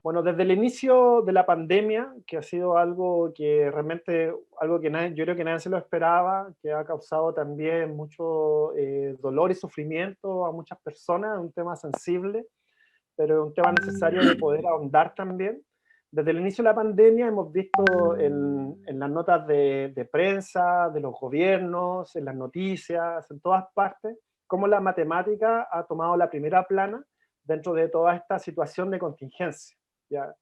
Bueno, desde el inicio de la pandemia, que ha sido algo que realmente, algo que nadie, yo creo que nadie se lo esperaba, que ha causado también mucho dolor y sufrimiento a muchas personas, un tema sensible, pero es un tema necesario de poder ahondar también. Desde el inicio de la pandemia hemos visto en las notas de prensa, de los gobiernos, en las noticias, en todas partes, cómo la matemática ha tomado la primera plana dentro de toda esta situación de contingencia. ¿Ya?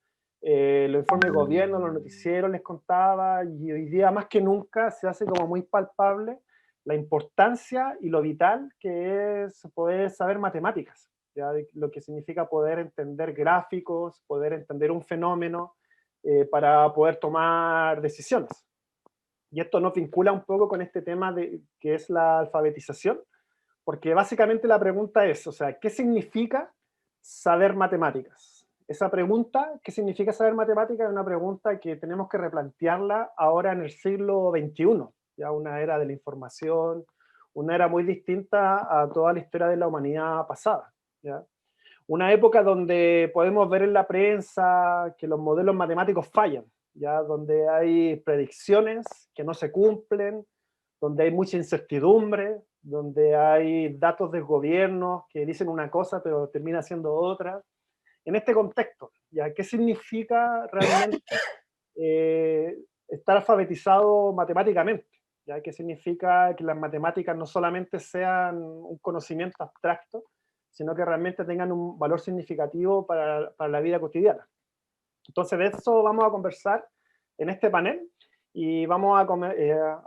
Los informes de gobierno, los noticieros les contaba, y hoy día más que nunca se hace como muy palpable la importancia y lo vital que es poder saber matemáticas, ¿ya? Lo que significa poder entender gráficos, poder entender un fenómeno para poder tomar decisiones. Y esto nos vincula un poco con este tema de, que es la alfabetización, porque básicamente la pregunta es, o sea, ¿qué significa saber matemáticas? Esa pregunta, ¿qué significa saber matemáticas? Es una pregunta que tenemos que replantearla ahora en el siglo XXI, ya una era de la información, una era muy distinta a toda la historia de la humanidad pasada, ¿ya? Una época donde podemos ver en la prensa que los modelos matemáticos fallan, ya donde hay predicciones que no se cumplen, donde hay mucha incertidumbre, donde hay datos del gobierno que dicen una cosa pero termina siendo otra. En este contexto, ¿ya? ¿Qué significa realmente estar alfabetizado matemáticamente? ¿Ya? ¿Qué significa que las matemáticas no solamente sean un conocimiento abstracto, sino que realmente tengan un valor significativo para la vida cotidiana? Entonces, de eso vamos a conversar en este panel y vamos a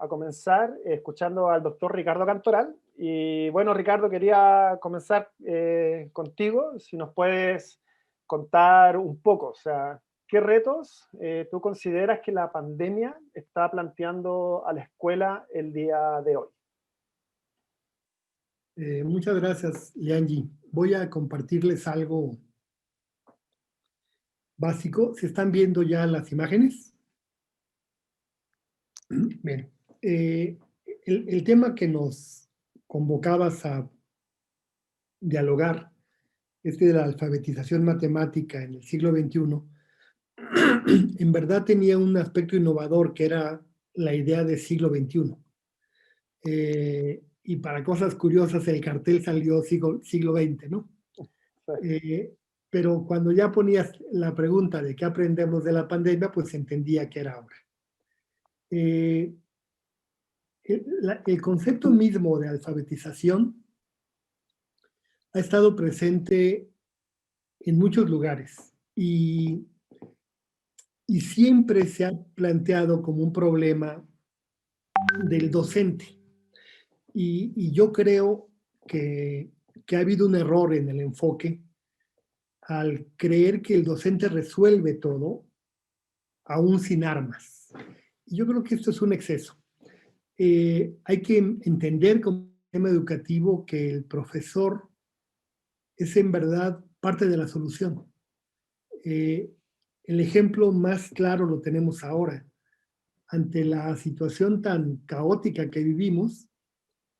comenzar escuchando al doctor Ricardo Cantoral. Y bueno, Ricardo, quería comenzar contigo, si nos puedes contar un poco, o sea, ¿qué retos tú consideras que la pandemia está planteando a la escuela el día de hoy? Muchas gracias, Lianji. Voy a compartirles algo básico. ¿Se están viendo ya las imágenes? Bien. El tema que nos convocabas a dialogar, este de la alfabetización matemática en el siglo XXI, en verdad tenía un aspecto innovador que era la idea de siglo XXI. Y para cosas curiosas, el cartel salió siglo XX, ¿no? Eh, pero cuando ya ponías la pregunta de qué aprendemos de la pandemia, pues se entendía que era ahora. El concepto mismo de alfabetización ha estado presente en muchos lugares y siempre se ha planteado como un problema del docente. Y yo creo que ha habido un error en el enfoque al creer que el docente resuelve todo, aún sin armas. Y yo creo que esto es un exceso. Hay que entender como sistema educativo que el profesor es en verdad parte de la solución. El ejemplo más claro lo tenemos ahora. Ante la situación tan caótica que vivimos,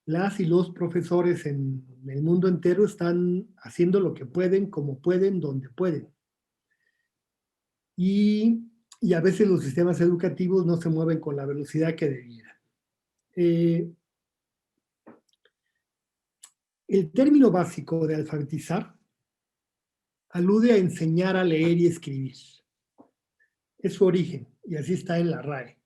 las y los profesores en el mundo entero están haciendo lo que pueden, como pueden, donde pueden. Y a veces los sistemas educativos no se mueven con la velocidad que debieran. El término básico de alfabetizar alude a enseñar a leer y escribir. Es su origen, y así está en la RAE.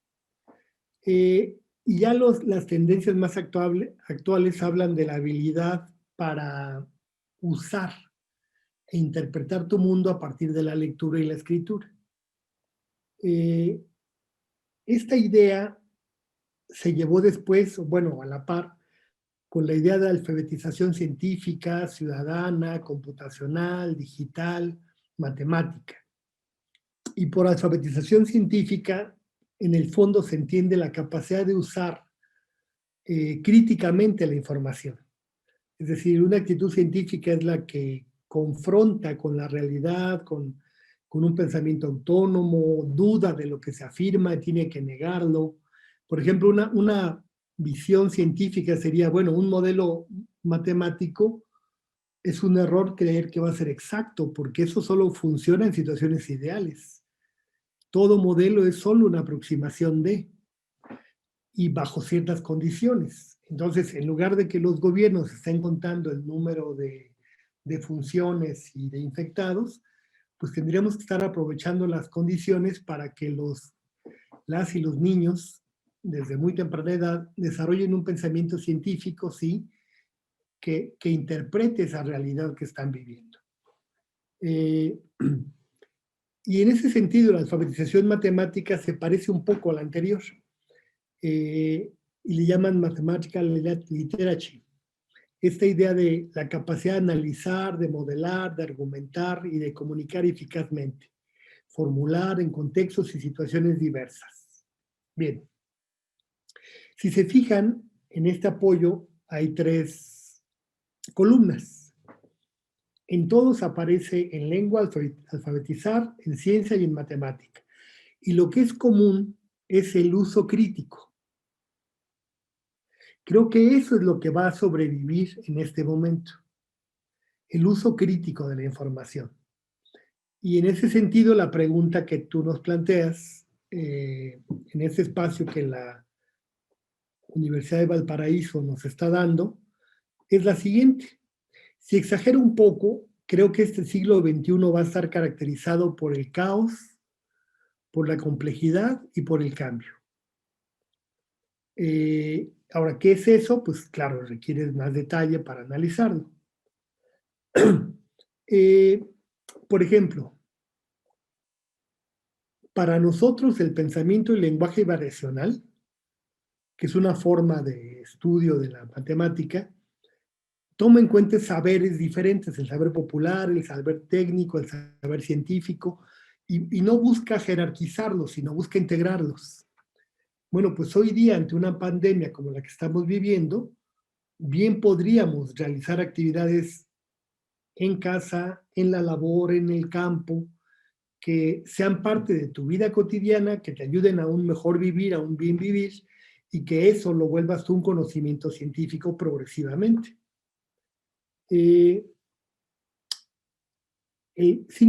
Y ya las tendencias más actuales hablan de la habilidad para usar e interpretar tu mundo a partir de la lectura y la escritura. Esta idea se llevó después, bueno, a la par, con la idea de alfabetización científica, ciudadana, computacional, digital, matemática. Y por alfabetización científica, en el fondo se entiende la capacidad de usar críticamente la información. Es decir, una actitud científica es la que confronta con la realidad, con un pensamiento autónomo, duda de lo que se afirma, tiene que negarlo. Por ejemplo, una visión científica sería, bueno, un modelo matemático es un error creer que va a ser exacto, porque eso solo funciona en situaciones ideales. Todo modelo es solo una aproximación de, y bajo ciertas condiciones. Entonces, en lugar de que los gobiernos estén contando el número de funciones y de infectados, pues tendríamos que estar aprovechando las condiciones para que las y los niños, desde muy temprana edad, desarrollen un pensamiento científico, sí, que interprete esa realidad que están viviendo. Y en ese sentido, la alfabetización matemática se parece un poco a la anterior, y le llaman mathematical literacy. Esta idea de la capacidad de analizar, de modelar, de argumentar y de comunicar eficazmente, formular en contextos y situaciones diversas. Bien, si se fijan, en este apoyo hay 3 columnas. En todos aparece en lengua, alfabetizar, en ciencia y en matemática. Y lo que es común es el uso crítico. Creo que eso es lo que va a sobrevivir en este momento. El uso crítico de la información. Y en ese sentido, la pregunta que tú nos planteas, en ese espacio que la Universidad de Valparaíso nos está dando, es la siguiente. Si exagero un poco, creo que este siglo XXI va a estar caracterizado por el caos, por la complejidad y por el cambio. Ahora, ¿qué es eso? Pues claro, requiere más detalle para analizarlo. Por ejemplo, para nosotros el pensamiento y lenguaje variacional, que es una forma de estudio de la matemática, toma en cuenta saberes diferentes, el saber popular, el saber técnico, el saber científico, y no busca jerarquizarlos, sino busca integrarlos. Bueno, pues hoy día, ante una pandemia como la que estamos viviendo, bien podríamos realizar actividades en casa, en la labor, en el campo, que sean parte de tu vida cotidiana, que te ayuden a un mejor vivir, a un bien vivir, y que eso lo vuelvas tú un conocimiento científico progresivamente. Sin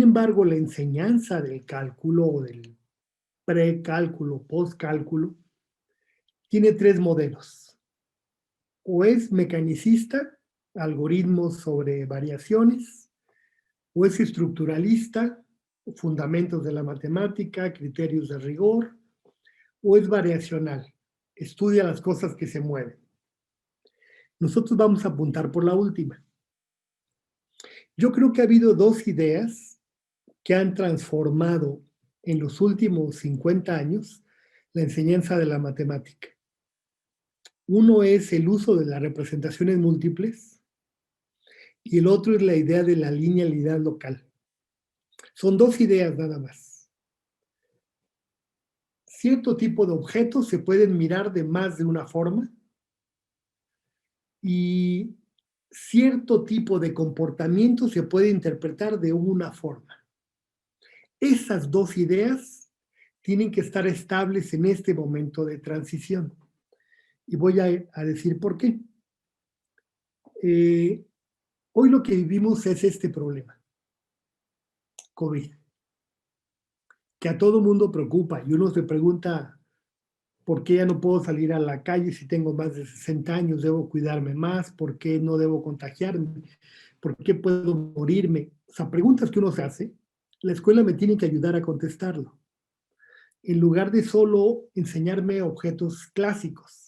embargo, la enseñanza del cálculo o del precálculo, postcálculo, tiene 3 modelos. O es mecanicista, algoritmos sobre variaciones, o es estructuralista, fundamentos de la matemática, criterios de rigor, o es variacional, estudia las cosas que se mueven. Nosotros vamos a apuntar por la última. Yo creo que ha habido 2 ideas que han transformado en los últimos 50 años la enseñanza de la matemática. Uno es el uso de las representaciones múltiples y el otro es la idea de la linealidad local. Son 2 ideas nada más. Cierto tipo de objetos se pueden mirar de más de una forma y cierto tipo de comportamiento se puede interpretar de una forma. Esas 2 ideas tienen que estar estables en este momento de transición. Y voy a decir por qué. Hoy lo que vivimos es este problema, COVID, que a todo mundo preocupa y uno se pregunta, ¿por qué ya no puedo salir a la calle si tengo más de 60 años? ¿Debo cuidarme más? ¿Por qué no debo contagiarme? ¿Por qué puedo morirme? O sea, preguntas que uno se hace, la escuela me tiene que ayudar a contestarlo, en lugar de solo enseñarme objetos clásicos.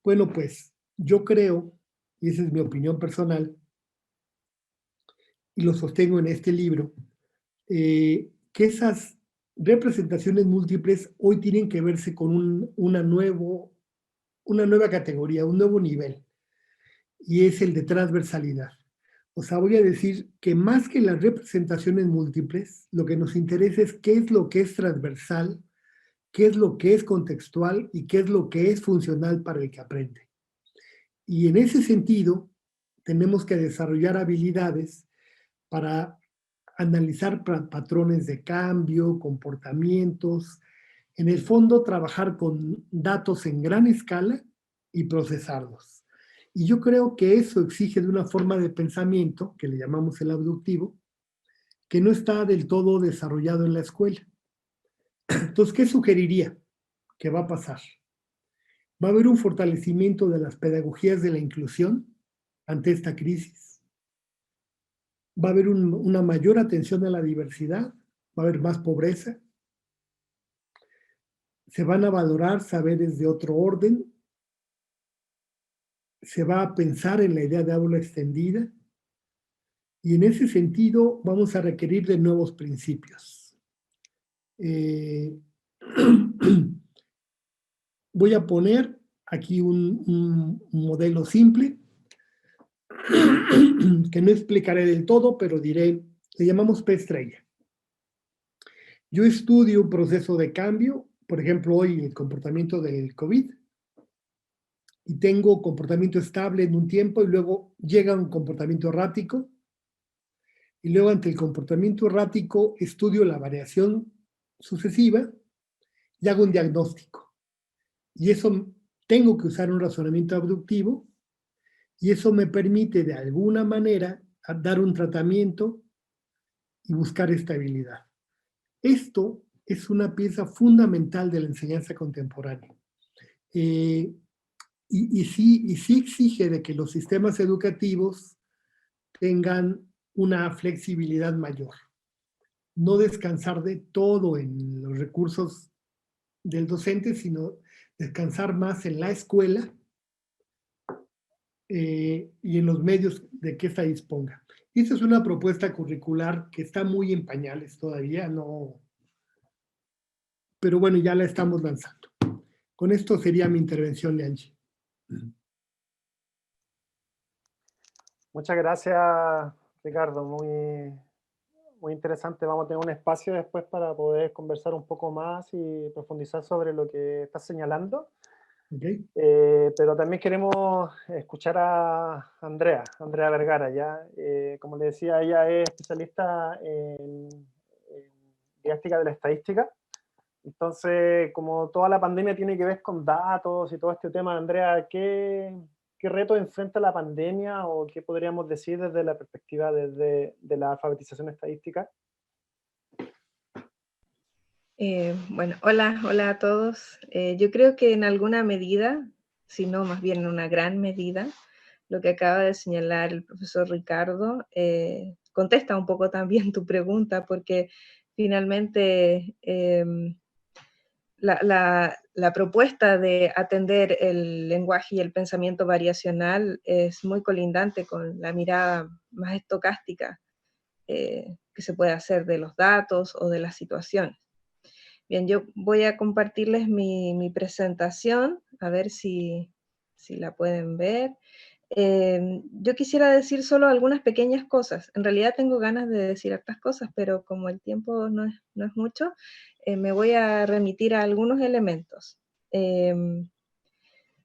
Bueno, pues yo creo, y esa es mi opinión personal, y lo sostengo en este libro, que esas representaciones múltiples hoy tienen que verse con una nueva categoría, un nuevo nivel, y es el de transversalidad. O sea, voy a decir que más que las representaciones múltiples, lo que nos interesa es qué es lo que es transversal, qué es lo que es contextual y qué es lo que es funcional para el que aprende. Y en ese sentido, tenemos que desarrollar habilidades para analizar patrones de cambio, comportamientos, en el fondo trabajar con datos en gran escala y procesarlos. Y yo creo que eso exige de una forma de pensamiento, que le llamamos el abductivo, que no está del todo desarrollado en la escuela. Entonces, ¿qué sugeriría que va a pasar? Va a haber un fortalecimiento de las pedagogías de la inclusión ante esta crisis. Va a haber una mayor atención a la diversidad, va a haber más pobreza. Se van a valorar saberes de otro orden. Se va a pensar en la idea de aula extendida. Y en ese sentido vamos a requerir de nuevos principios. Voy a poner aquí un modelo simple que no explicaré del todo, pero diré, le llamamos P estrella. Yo estudio un proceso de cambio, por ejemplo, hoy el comportamiento del COVID, y tengo comportamiento estable en un tiempo y luego llega un comportamiento errático, y luego ante el comportamiento errático estudio la variación sucesiva y hago un diagnóstico. Y eso tengo que usar un razonamiento abductivo y eso me permite de alguna manera dar un tratamiento y buscar estabilidad. Esto es una pieza fundamental de la enseñanza contemporánea. Y sí exige de que los sistemas educativos tengan una flexibilidad mayor. No descansar de todo en los recursos del docente, sino descansar más en la escuela y en los medios de que ésta disponga. Esa es una propuesta curricular que está muy en pañales todavía, no, pero bueno, ya la estamos lanzando. Con esto sería mi intervención, Angie. Muchas gracias, Ricardo. Muy interesante. Vamos a tener un espacio después para poder conversar un poco más y profundizar sobre lo que estás señalando. Okay. Pero también queremos escuchar a Andrea Vergara, ¿ya? Como le decía, ella es especialista en didáctica de la estadística. Entonces, como toda la pandemia tiene que ver con datos y todo este tema, Andrea, ¿qué retos enfrenta la pandemia o qué podríamos decir desde la perspectiva de la alfabetización estadística? Bueno, hola a todos. Yo creo que en alguna medida, si no más bien en una gran medida, lo que acaba de señalar el profesor Ricardo contesta un poco también tu pregunta, porque finalmente la propuesta de atender el lenguaje y el pensamiento variacional es muy colindante con la mirada más estocástica que se puede hacer de los datos o de las situaciones. Bien, yo voy a compartirles mi presentación, a ver si la pueden ver. Yo quisiera decir solo algunas pequeñas cosas. En realidad tengo ganas de decir hartas cosas, pero como el tiempo no es mucho, me voy a remitir a algunos elementos.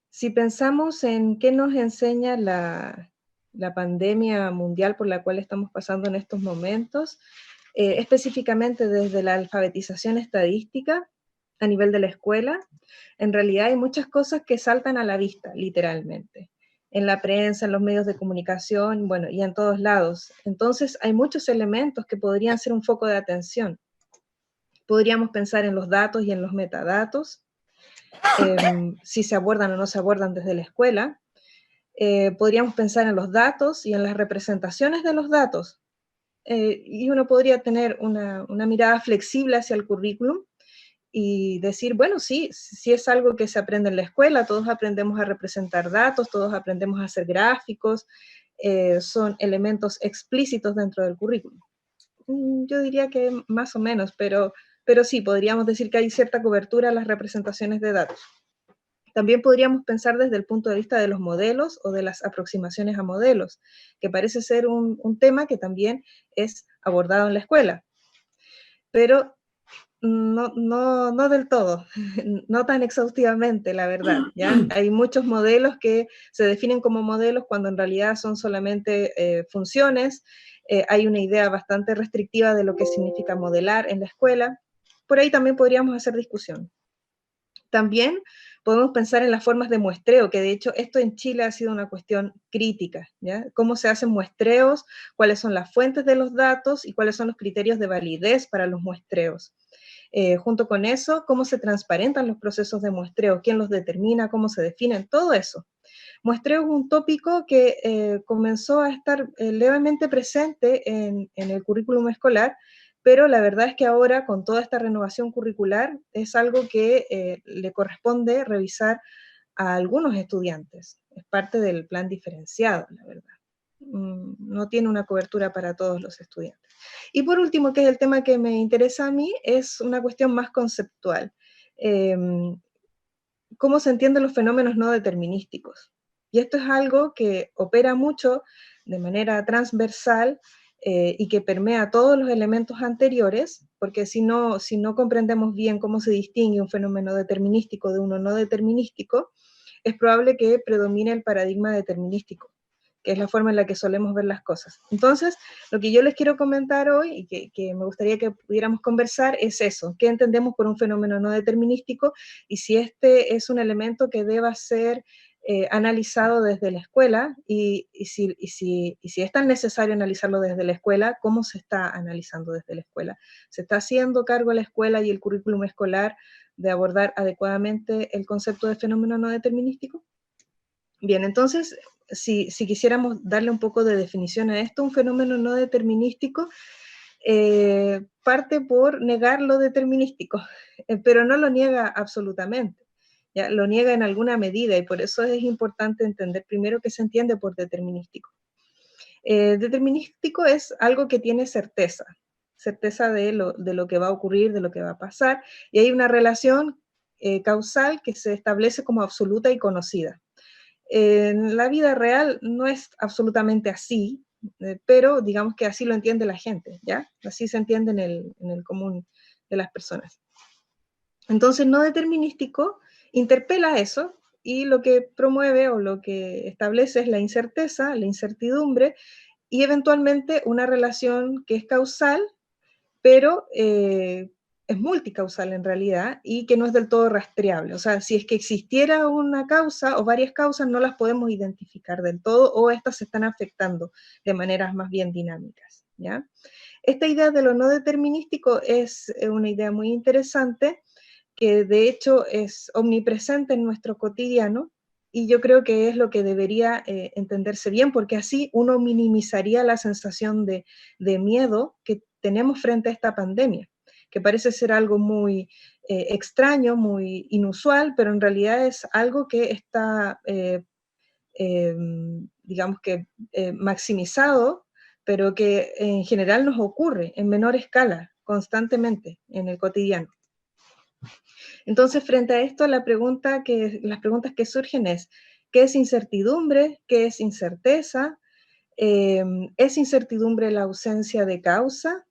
Si pensamos en qué nos enseña la pandemia mundial por la cual estamos pasando en estos momentos, específicamente desde la alfabetización estadística a nivel de la escuela, en realidad hay muchas cosas que saltan a la vista, literalmente, en la prensa, en los medios de comunicación, bueno, y en todos lados. Entonces hay muchos elementos que podrían ser un foco de atención. Podríamos pensar en los datos y en los metadatos, si se abordan o no se abordan desde la escuela. Podríamos pensar en los datos y en las representaciones de los datos. Y uno podría tener una mirada flexible hacia el currículum y decir, bueno, sí es algo que se aprende en la escuela, todos aprendemos a representar datos, todos aprendemos a hacer gráficos, son elementos explícitos dentro del currículum. Yo diría que más o menos, pero sí, podríamos decir que hay cierta cobertura a las representaciones de datos. También podríamos pensar desde el punto de vista de los modelos o de las aproximaciones a modelos, que parece ser un tema que también es abordado en la escuela, pero no del todo, no tan exhaustivamente, la verdad, ¿ya? Hay muchos modelos que se definen como modelos cuando en realidad son solamente funciones. Hay una idea bastante restrictiva de lo que significa modelar en la escuela. Por ahí también podríamos hacer discusión. También podemos pensar en las formas de muestreo, que de hecho esto en Chile ha sido una cuestión crítica, ¿ya? Cómo se hacen muestreos, cuáles son las fuentes de los datos y cuáles son los criterios de validez para los muestreos. Junto con eso, cómo se transparentan los procesos de muestreo, quién los determina, cómo se definen, todo eso. Muestreo es un tópico que comenzó a estar levemente presente en el currículum escolar, pero la verdad es que ahora con toda esta renovación curricular es algo que le corresponde revisar a algunos estudiantes. Es parte del plan diferenciado, la verdad. No tiene una cobertura para todos los estudiantes. Y por último, que es el tema que me interesa a mí, es una cuestión más conceptual. ¿Cómo se entienden los fenómenos no determinísticos? Y esto es algo que opera mucho de manera transversal y que permea todos los elementos anteriores, porque si no comprendemos bien cómo se distingue un fenómeno determinístico de uno no determinístico, es probable que predomine el paradigma determinístico, que es la forma en la que solemos ver las cosas. Entonces, lo que yo les quiero comentar hoy, y que me gustaría que pudiéramos conversar, es eso, qué entendemos por un fenómeno no determinístico, y si este es un elemento que deba ser analizado desde la escuela, y si es tan necesario analizarlo desde la escuela, ¿cómo se está analizando desde la escuela? ¿Se está haciendo cargo a la escuela y el currículum escolar de abordar adecuadamente el concepto de fenómeno no determinístico? Bien, entonces, si quisiéramos darle un poco de definición a esto, un fenómeno no determinístico parte por negar lo determinístico, pero no lo niega absolutamente, ¿ya? Lo niega en alguna medida, y por eso es importante entender primero qué se entiende por determinístico. Determinístico es algo que tiene certeza de lo que va a ocurrir, de lo que va a pasar, y hay una relación causal que se establece como absoluta y conocida. En la vida real no es absolutamente así, pero digamos que así lo entiende la gente, ¿ya? Así se entiende en el común de las personas. Entonces, no determinístico interpela eso, y lo que promueve o lo que establece es la incerteza, la incertidumbre, y eventualmente una relación que es causal, pero es multicausal en realidad, y que no es del todo rastreable. O sea, si es que existiera una causa o varias causas, no las podemos identificar del todo, o estas se están afectando de maneras más bien dinámicas, ¿ya? Esta idea de lo no determinístico es una idea muy interesante, que de hecho es omnipresente en nuestro cotidiano, y yo creo que es lo que debería entenderse bien, porque así uno minimizaría la sensación de miedo que tenemos frente a esta pandemia, que parece ser algo muy extraño, muy inusual, pero en realidad es algo que está, digamos que, maximizado, pero que en general nos ocurre en menor escala, constantemente, en el cotidiano. Entonces, frente a esto, las preguntas que surgen es, ¿qué es incertidumbre? ¿Qué es incerteza? ¿Es incertidumbre la ausencia de causa?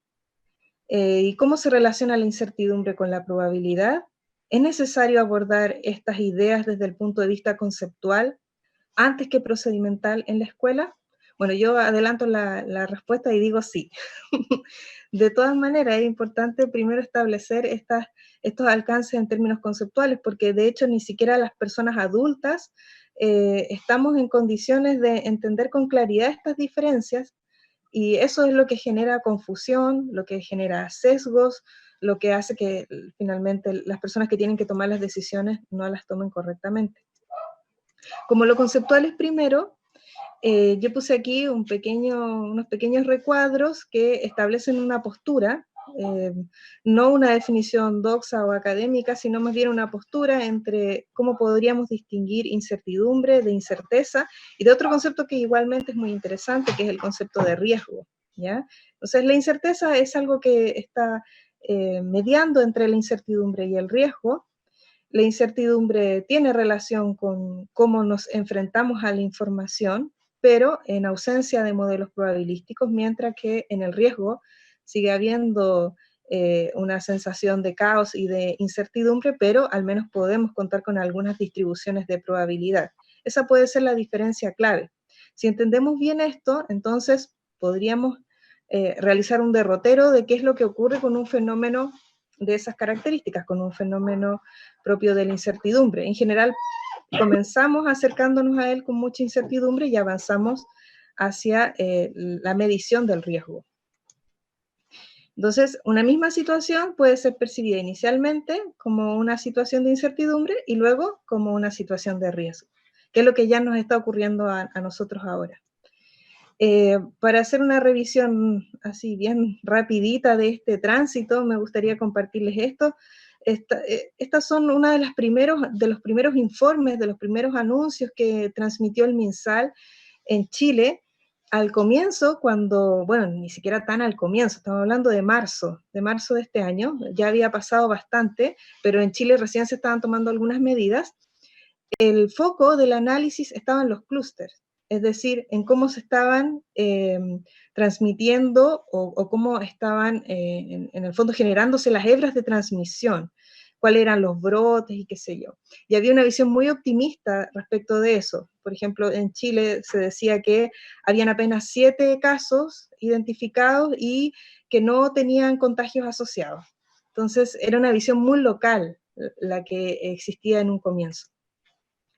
¿Y cómo se relaciona la incertidumbre con la probabilidad? ¿Es necesario abordar estas ideas desde el punto de vista conceptual antes que procedimental en la escuela? Bueno, yo adelanto la respuesta y digo sí. De todas maneras, es importante primero establecer estos alcances en términos conceptuales, porque de hecho ni siquiera las personas adultas estamos en condiciones de entender con claridad estas diferencias, y eso es lo que genera confusión, lo que genera sesgos, lo que hace que finalmente las personas que tienen que tomar las decisiones no las tomen correctamente. Como lo conceptual es primero, yo puse aquí unos pequeños recuadros que establecen una postura, no una definición doxa o académica, sino más bien una postura entre cómo podríamos distinguir incertidumbre de incerteza, y de otro concepto que igualmente es muy interesante, que es el concepto de riesgo, ¿ya? Entonces, la incerteza es algo que está mediando entre la incertidumbre y el riesgo. La incertidumbre tiene relación con cómo nos enfrentamos a la información, pero en ausencia de modelos probabilísticos, mientras que en el riesgo sigue habiendo una sensación de caos y de incertidumbre, pero al menos podemos contar con algunas distribuciones de probabilidad. Esa puede ser la diferencia clave. Si entendemos bien esto, entonces podríamos realizar un derrotero de qué es lo que ocurre con un fenómeno de esas características, con un fenómeno propio de la incertidumbre. En general, comenzamos acercándonos a él con mucha incertidumbre y avanzamos hacia la medición del riesgo. Entonces, una misma situación puede ser percibida inicialmente como una situación de incertidumbre y luego como una situación de riesgo, que es lo que ya nos está ocurriendo a nosotros ahora. Para hacer una revisión así bien rapidita de este tránsito, me gustaría compartirles esto. Estas son una de los primeros informes, de los primeros anuncios que transmitió el MinSal en Chile al comienzo, cuando, bueno, ni siquiera tan al comienzo, estamos hablando de marzo de este año, ya había pasado bastante, pero en Chile recién se estaban tomando algunas medidas. El foco del análisis estaba en los clústeres, es decir, en cómo se estaban transmitiendo o cómo estaban en el fondo generándose las hebras de transmisión, cuáles eran los brotes y qué sé yo. Y había una visión muy optimista respecto de eso. Por ejemplo, en Chile se decía que habían apenas 7 casos identificados y que no tenían contagios asociados. Entonces, era una visión muy local la que existía en un comienzo.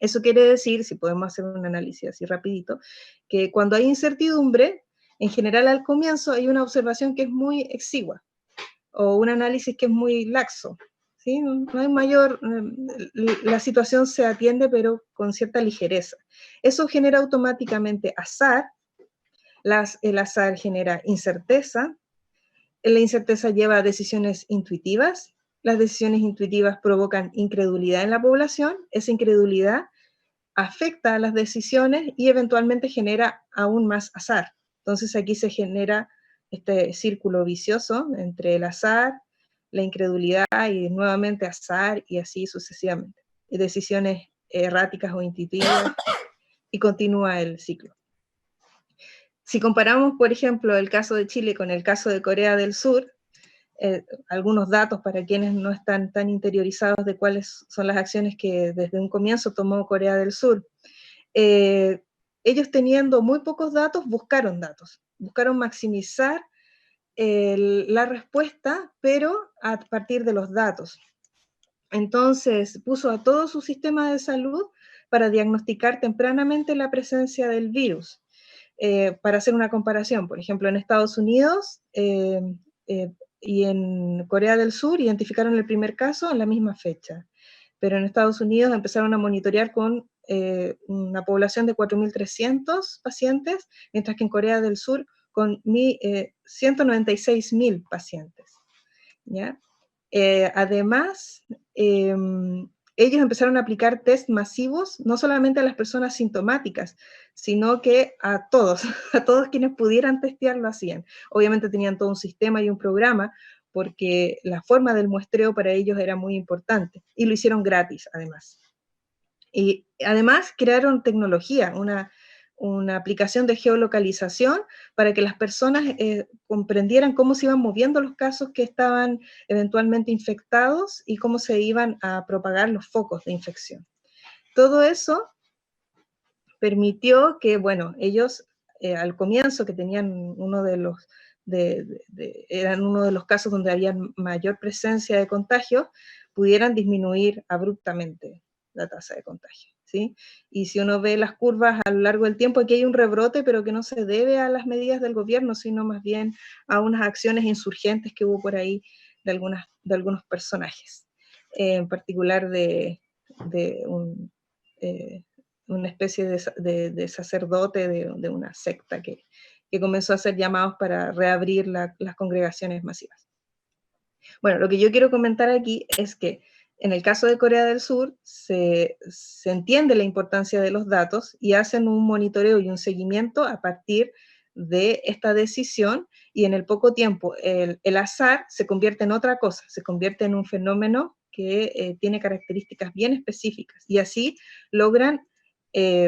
Eso quiere decir, si podemos hacer un análisis así rapidito, que cuando hay incertidumbre, en general al comienzo hay una observación que es muy exigua, o un análisis que es muy laxo, ¿sí? No hay mayor, la situación se atiende pero con cierta ligereza. Eso genera automáticamente azar, el azar genera incerteza, la incerteza lleva a decisiones intuitivas, las decisiones intuitivas provocan incredulidad en la población, esa incredulidad afecta a las decisiones y eventualmente genera aún más azar. Entonces aquí se genera este círculo vicioso entre el azar, la incredulidad y nuevamente azar y así sucesivamente. Y decisiones erráticas o intuitivas y continúa el ciclo. Si comparamos, por ejemplo, el caso de Chile con el caso de Corea del Sur, algunos datos para quienes no están tan interiorizados de cuáles son las acciones que desde un comienzo tomó Corea del Sur. Ellos teniendo muy pocos datos, buscaron maximizar la respuesta, pero a partir de los datos. Entonces puso a todo su sistema de salud para diagnosticar tempranamente la presencia del virus. Para hacer una comparación, por ejemplo, en Estados Unidos y en Corea del Sur identificaron el primer caso en la misma fecha, pero en Estados Unidos empezaron a monitorear con una población de 4.300 pacientes, mientras que en Corea del Sur con 196.000 pacientes, ¿ya? Además, ellos empezaron a aplicar test masivos, no solamente a las personas sintomáticas, sino que a todos, a todos quienes pudieran testear lo hacían. Obviamente tenían todo un sistema y un programa, porque la forma del muestreo para ellos era muy importante, y lo hicieron gratis, además. Y además crearon tecnología, una aplicación de geolocalización para que las personas comprendieran cómo se iban moviendo los casos que estaban eventualmente infectados y cómo se iban a propagar los focos de infección. Todo eso permitió que, bueno, ellos al comienzo, que tenían uno de los, eran uno de los casos donde había mayor presencia de contagio, pudieran disminuir abruptamente la tasa de contagio, ¿sí? Y si uno ve las curvas a lo largo del tiempo, aquí hay un rebrote, pero que no se debe a las medidas del gobierno, sino más bien a unas acciones insurgentes que hubo por ahí de algunos personajes, en particular de una especie de sacerdote de una secta que comenzó a hacer llamados para reabrir las congregaciones masivas. Bueno, lo que yo quiero comentar aquí es que en el caso de Corea del Sur se entiende la importancia de los datos y hacen un monitoreo y un seguimiento a partir de esta decisión, y en el poco tiempo el azar se convierte en otra cosa, se convierte en un fenómeno que tiene características bien específicas, y así logran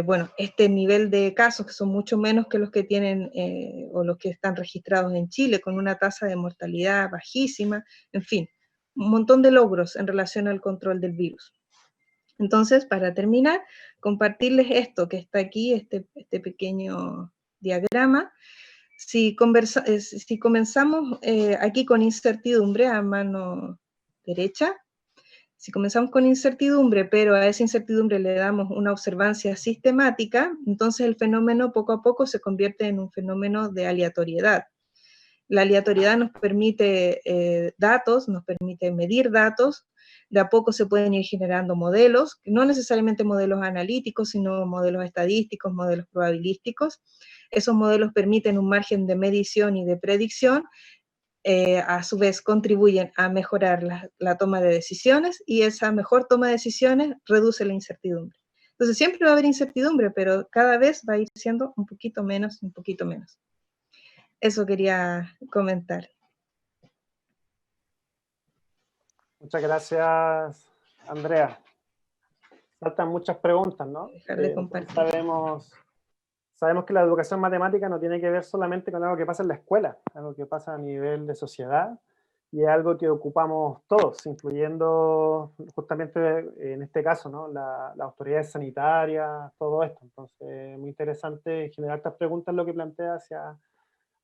bueno, este nivel de casos, que son mucho menos que los que tienen o los que están registrados en Chile, con una tasa de mortalidad bajísima, en fin, un montón de logros en relación al control del virus. Entonces, para terminar, compartirles esto que está aquí, este pequeño diagrama. Si comenzamos aquí con incertidumbre a mano derecha. Si comenzamos con incertidumbre, pero a esa incertidumbre le damos una observancia sistemática, entonces el fenómeno poco a poco se convierte en un fenómeno de aleatoriedad. La aleatoriedad nos permite datos, nos permite medir datos, de a poco se pueden ir generando modelos, no necesariamente modelos analíticos, sino modelos estadísticos, modelos probabilísticos. Esos modelos permiten un margen de medición y de predicción, a su vez contribuyen a mejorar la toma de decisiones, y esa mejor toma de decisiones reduce la incertidumbre. Entonces siempre va a haber incertidumbre, pero cada vez va a ir siendo un poquito menos, un poquito menos. Eso quería comentar. Muchas gracias, Andrea. Faltan muchas preguntas, ¿no? Dejar de compartir. Sabemos que la educación matemática no tiene que ver solamente con algo que pasa en la escuela, algo que pasa a nivel de sociedad, y es algo que ocupamos todos, incluyendo justamente en este caso, ¿no? Las autoridades sanitarias, todo esto. Entonces, muy interesante generar estas preguntas, lo que plantea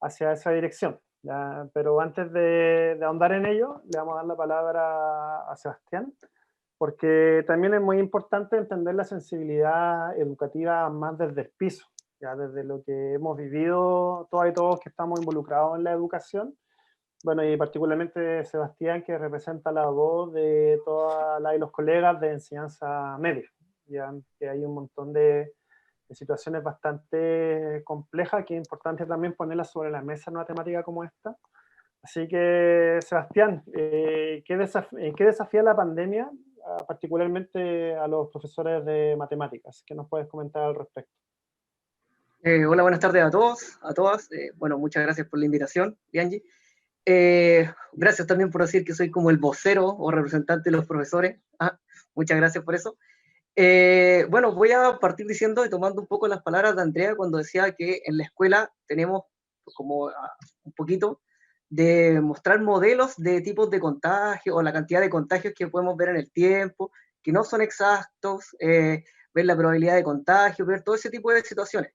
hacia esa dirección. ¿Ya? Pero antes de ahondar en ello, le vamos a dar la palabra a Sebastián, porque también es muy importante entender la sensibilidad educativa más desde el piso, ya desde lo que hemos vivido todas y todos que estamos involucrados en la educación. Bueno, y particularmente Sebastián, que representa la voz de todas las y los colegas de enseñanza media, ya que hay un montón de situaciones bastante complejas, que es importante también ponerlas sobre la mesa en una temática como esta. Así que, Sebastián, ¿qué desafía la pandemia, particularmente a los profesores de matemáticas? ¿Qué nos puedes comentar al respecto? Hola, buenas tardes a todos, a todas. Bueno, muchas gracias por la invitación, Bianchi. Gracias también por decir que soy como el vocero o representante de los profesores. Muchas gracias por eso. Bueno, voy a partir diciendo y tomando un poco las palabras de Andrea cuando decía que en la escuela tenemos como un poquito de mostrar modelos de tipos de contagio o la cantidad de contagios que podemos ver en el tiempo, que no son exactos, ver la probabilidad de contagio, ver todo ese tipo de situaciones.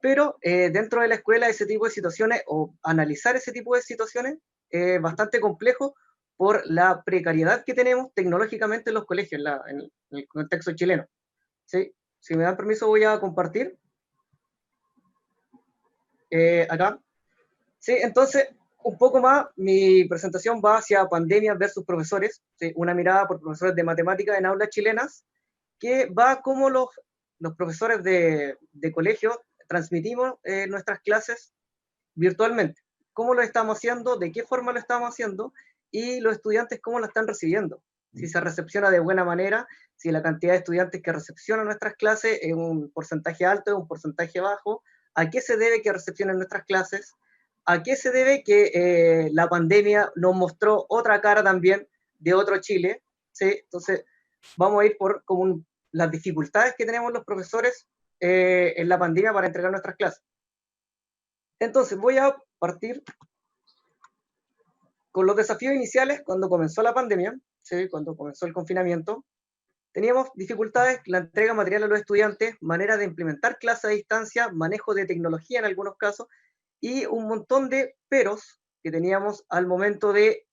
Pero dentro de la escuela ese tipo de situaciones o analizar ese tipo de situaciones es bastante complejo por la precariedad que tenemos tecnológicamente en los colegios, en el contexto chileno. ¿Sí? Si me dan permiso voy a compartir. Acá. Sí, entonces, un poco más, mi presentación va hacia pandemia versus profesores, ¿sí? Una mirada por profesores de matemáticas en aulas chilenas, que va como los profesores de colegio transmitimos nuestras clases virtualmente. ¿Cómo lo estamos haciendo? ¿De qué forma lo estamos haciendo? Y los estudiantes, ¿cómo lo están recibiendo? Si se recepciona de buena manera, si la cantidad de estudiantes que recepcionan nuestras clases es un porcentaje alto, es un porcentaje bajo, ¿a qué se debe que recepcionen nuestras clases? ¿A qué se debe que la pandemia nos mostró otra cara también de otro Chile? ¿Sí? Entonces, vamos a ir por como las dificultades que tenemos los profesores en la pandemia para entregar nuestras clases. Entonces, voy a partir con los desafíos iniciales cuando comenzó la pandemia, ¿sí? Cuando comenzó el confinamiento. Teníamos dificultades, la entrega material a los estudiantes, manera de implementar clases a distancia, manejo de tecnología en algunos casos, y un montón de peros que teníamos al momento de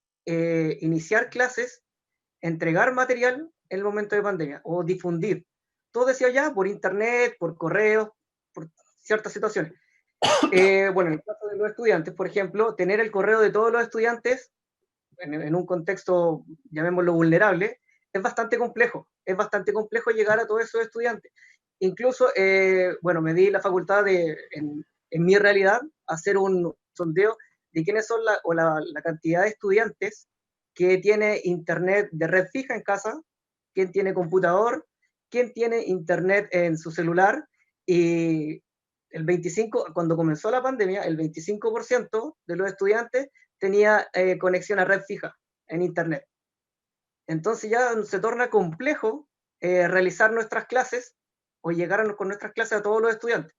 iniciar clases, entregar material en el momento de pandemia, o difundir. Todo decía ya por internet, por correo, por ciertas situaciones. Bueno, en el caso de los estudiantes, por ejemplo, tener el correo de todos los estudiantes en un contexto, llamémoslo vulnerable, es bastante complejo llegar a todos esos estudiantes. Incluso, bueno, me di la facultad de, en mi realidad, hacer un sondeo de quiénes son la cantidad de estudiantes que tiene internet de red fija en casa, quién tiene computador, quién tiene internet en su celular, y el 25%, cuando comenzó la pandemia, el 25% de los estudiantes tenía conexión a red fija en internet. Entonces ya se torna complejo realizar nuestras clases o llegar con nuestras clases a todos los estudiantes.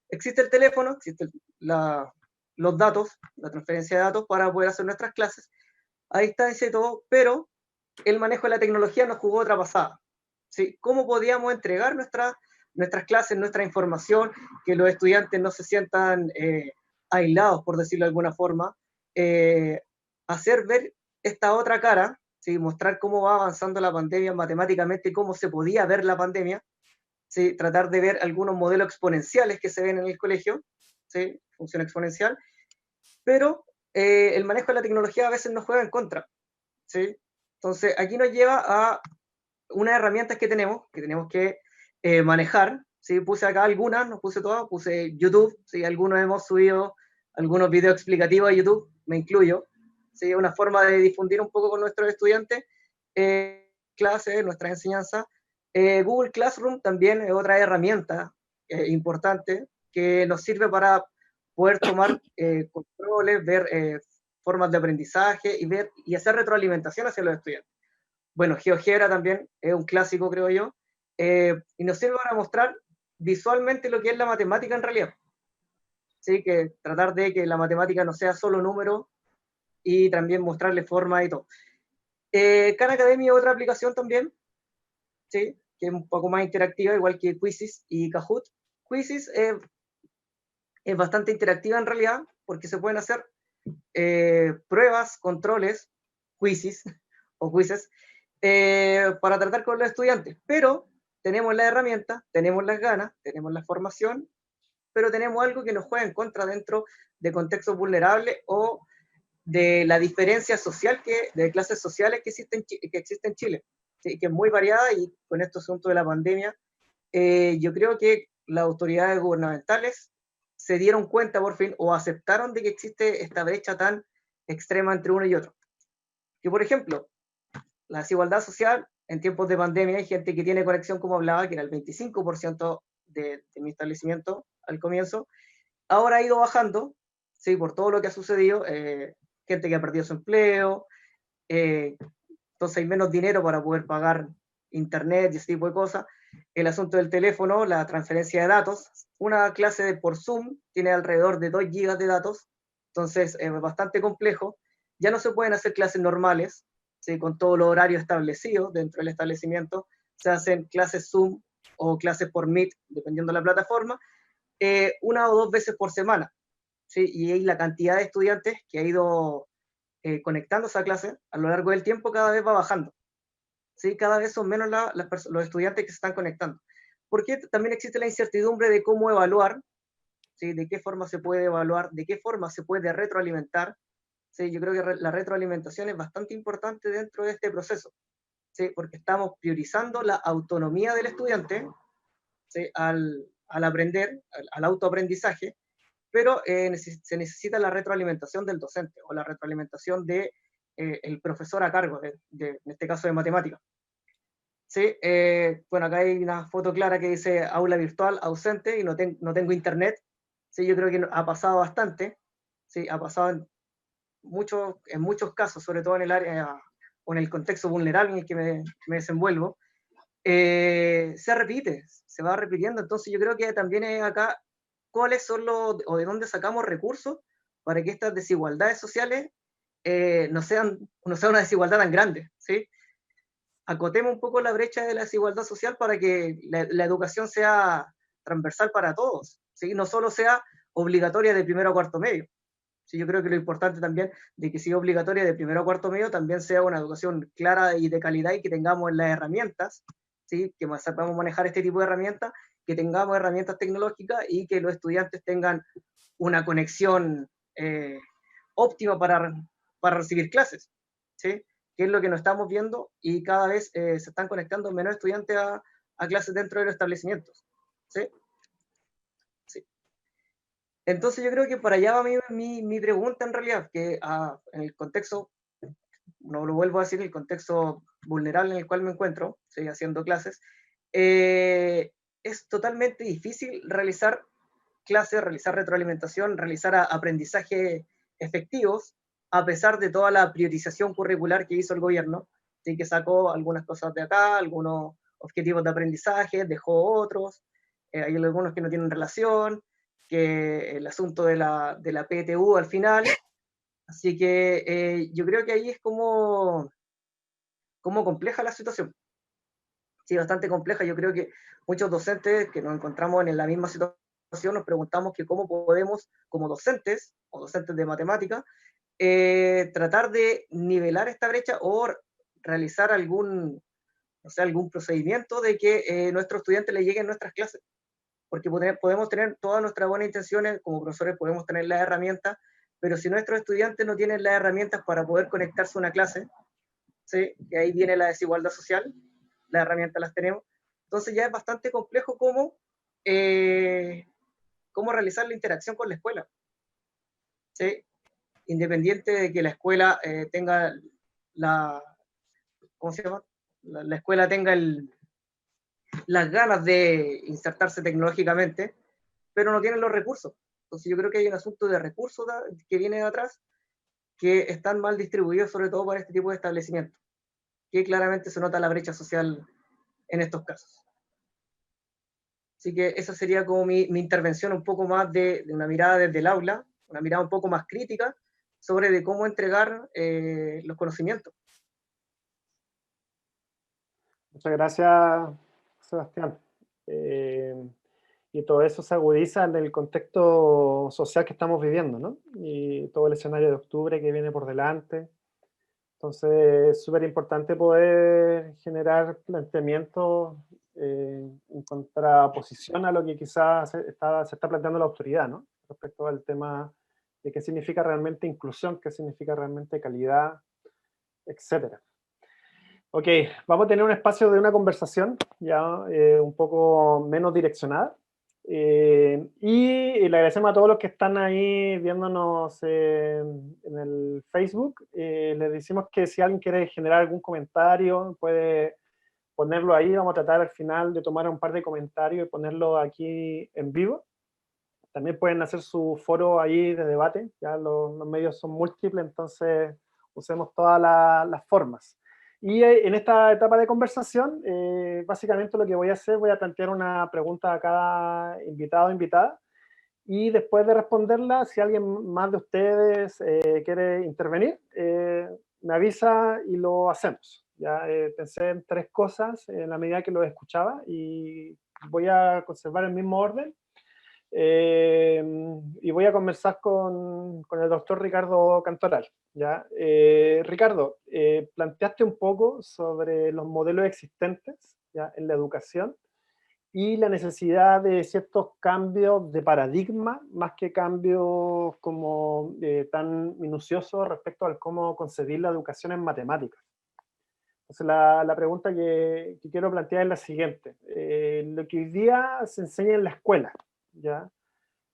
Existe el teléfono, existen los datos, la transferencia de datos para poder hacer nuestras clases a distancia y todo, pero el manejo de la tecnología nos jugó otra pasada. ¿Sí? ¿Cómo podíamos entregar nuestras clases, nuestra información, que los estudiantes no se sientan aislados, por decirlo de alguna forma? Hacer ver esta otra cara, ¿sí? Mostrar cómo va avanzando la pandemia matemáticamente, cómo se podía ver la pandemia, ¿sí? Tratar de ver algunos modelos exponenciales que se ven en el colegio, ¿sí? Función exponencial, pero el manejo de la tecnología a veces nos juega en contra, ¿sí? Entonces, aquí nos lleva a unas herramientas que tenemos que manejar, ¿sí? Puse acá algunas, no puse todas, puse YouTube, ¿sí? Algunos hemos subido algunos videos explicativos a YouTube, me incluyo, ¿sí? Una forma de difundir un poco con nuestros estudiantes clases, nuestras enseñanzas. Google Classroom también es otra herramienta importante que nos sirve para poder tomar controles, ver formas de aprendizaje y ver y hacer retroalimentación hacia los estudiantes. Bueno, GeoGebra también es un clásico, creo yo, y nos sirve para mostrar visualmente lo que es la matemática en realidad. ¿Sí? Que tratar de que la matemática no sea solo número y también mostrarle forma y todo. Khan Academy es otra aplicación también, ¿sí? Que es un poco más interactiva, igual que Quizzes y Kahoot. Quizzes es bastante interactiva en realidad, porque se pueden hacer pruebas, controles, quizzes o quizzes, para tratar con los estudiantes. Pero tenemos la herramienta, tenemos las ganas, tenemos la formación, pero tenemos algo que nos juega en contra dentro de contextos vulnerables o de la diferencia social de clases sociales que existe en Chile, ¿sí? Que es muy variada, y con este asunto de la pandemia, yo creo que las autoridades gubernamentales se dieron cuenta por fin o aceptaron de que existe esta brecha tan extrema entre uno y otro. Que por ejemplo, la desigualdad social en tiempos de pandemia, hay gente que tiene conexión, como hablaba, que era el 25% de mi establecimiento al comienzo, ahora ha ido bajando, ¿sí? Por todo lo que ha sucedido, gente que ha perdido su empleo, entonces hay menos dinero para poder pagar internet y ese tipo de cosas. El asunto del teléfono, la transferencia de datos, una clase por Zoom tiene alrededor de 2 gigas de datos, entonces es bastante complejo. Ya no se pueden hacer clases normales, ¿sí? Con todo los horarios establecidos dentro del establecimiento, se hacen clases Zoom o clases por Meet, dependiendo de la plataforma, una o dos veces por semana, ¿sí? Y ahí la cantidad de estudiantes que ha ido conectándose a clase a lo largo del tiempo cada vez va bajando, ¿sí? Cada vez son menos los estudiantes que se están conectando, porque también existe la incertidumbre de cómo evaluar, ¿sí? De qué forma se puede evaluar, de qué forma se puede retroalimentar, ¿sí? Yo creo que la retroalimentación es bastante importante dentro de este proceso, ¿sí? Porque estamos priorizando la autonomía del estudiante, ¿sí? Al aprender, al autoaprendizaje, pero se necesita la retroalimentación del docente o la retroalimentación de el profesor a cargo, en este caso de matemáticas. Sí, bueno, acá hay una foto clara que dice aula virtual ausente y no tengo internet. Sí, yo creo que ha pasado bastante. Sí, ha pasado en muchos casos, sobre todo en el área o en el contexto vulnerable en el que me desenvuelvo. Se repite, se va repitiendo. Entonces yo creo que también es acá cuáles son o de dónde sacamos recursos para que estas desigualdades sociales no sean una desigualdad tan grande, ¿sí? Acotemos un poco la brecha de la desigualdad social para que la educación sea transversal para todos, ¿sí? No solo sea obligatoria de primero a cuarto medio. Sí, yo creo que lo importante también de que sea obligatoria de primero a cuarto medio también sea una educación clara y de calidad, y que tengamos las herramientas, ¿sí? Que sepamos manejar este tipo de herramientas, que tengamos herramientas tecnológicas y que los estudiantes tengan una conexión óptima para recibir clases, ¿sí? Que es lo que nos estamos viendo, y cada vez se están conectando menos estudiantes a clases dentro de los establecimientos, ¿sí? Sí. Entonces yo creo que para allá va mi pregunta en realidad, que en el contexto, no lo vuelvo a decir, el contexto vulnerable en el cual me encuentro, ¿sí? Haciendo clases, es totalmente difícil realizar clases, realizar retroalimentación, realizar aprendizaje efectivos, a pesar de toda la priorización curricular que hizo el gobierno, ¿sí? Que sacó algunas cosas de acá, algunos objetivos de aprendizaje, dejó otros, hay algunos que no tienen relación, que el asunto de la PTU al final. Así que yo creo que ahí es como compleja la situación. Sí, bastante compleja. Yo creo que muchos docentes que nos encontramos en la misma situación nos preguntamos que cómo podemos, como docentes o docentes de matemática, tratar de nivelar esta brecha o realizar algún, no sé, algún procedimiento de que nuestros estudiantes le lleguen nuestras clases. Porque podemos tener todas nuestras buenas intenciones, como profesores podemos tener las herramientas, pero si nuestros estudiantes no tienen las herramientas para poder conectarse a una clase, ¿sí? Y ahí viene la desigualdad social, las herramientas las tenemos, entonces ya es bastante complejo cómo realizar la interacción con la escuela, ¿sí? Independiente de que la escuela tenga ¿cómo se llama? La escuela tenga las ganas de insertarse tecnológicamente, pero no tienen los recursos. Entonces yo creo que hay un asunto de recursos que viene de atrás, que están mal distribuidos, sobre todo para este tipo de establecimientos, que claramente se nota la brecha social en estos casos. Así que esa sería como mi intervención, un poco más de una mirada desde el aula, una mirada un poco más crítica sobre de cómo entregar los conocimientos. Muchas gracias, Sebastián. Y todo eso se agudiza en el contexto social que estamos viviendo, ¿no? Y todo el escenario de octubre que viene por delante. Entonces, es súper importante poder generar planteamientos en contraposición a lo que quizás se está planteando la autoridad, ¿no? Respecto al tema de qué significa realmente inclusión, qué significa realmente calidad, etcétera. Ok, vamos a tener un espacio de una conversación ya un poco menos direccionada. Y le agradecemos a todos los que están ahí viéndonos en el Facebook. Les decimos que si alguien quiere generar algún comentario, puede ponerlo ahí. Vamos a tratar al final de tomar un par de comentarios y ponerlo aquí en vivo. También pueden hacer su foro ahí de debate. Ya los medios son múltiples, entonces usemos todas las formas. Y en esta etapa de conversación, básicamente lo que voy a hacer, voy a plantear una pregunta a cada invitado o invitada, y después de responderla, si alguien más de ustedes quiere intervenir, me avisa y lo hacemos. Ya pensé en 3 cosas en la medida que lo escuchaba, y voy a conservar el mismo orden. Y voy a conversar con el doctor Ricardo Cantoral. ¿Ya? Ricardo, planteaste un poco sobre los modelos existentes, ¿ya?, en la educación, y la necesidad de ciertos cambios de paradigma, más que cambios como tan minuciosos respecto al cómo concebir la educación en matemáticas. Entonces la pregunta que quiero plantear es la siguiente. Lo que hoy día se enseña en la escuela, ¿ya?,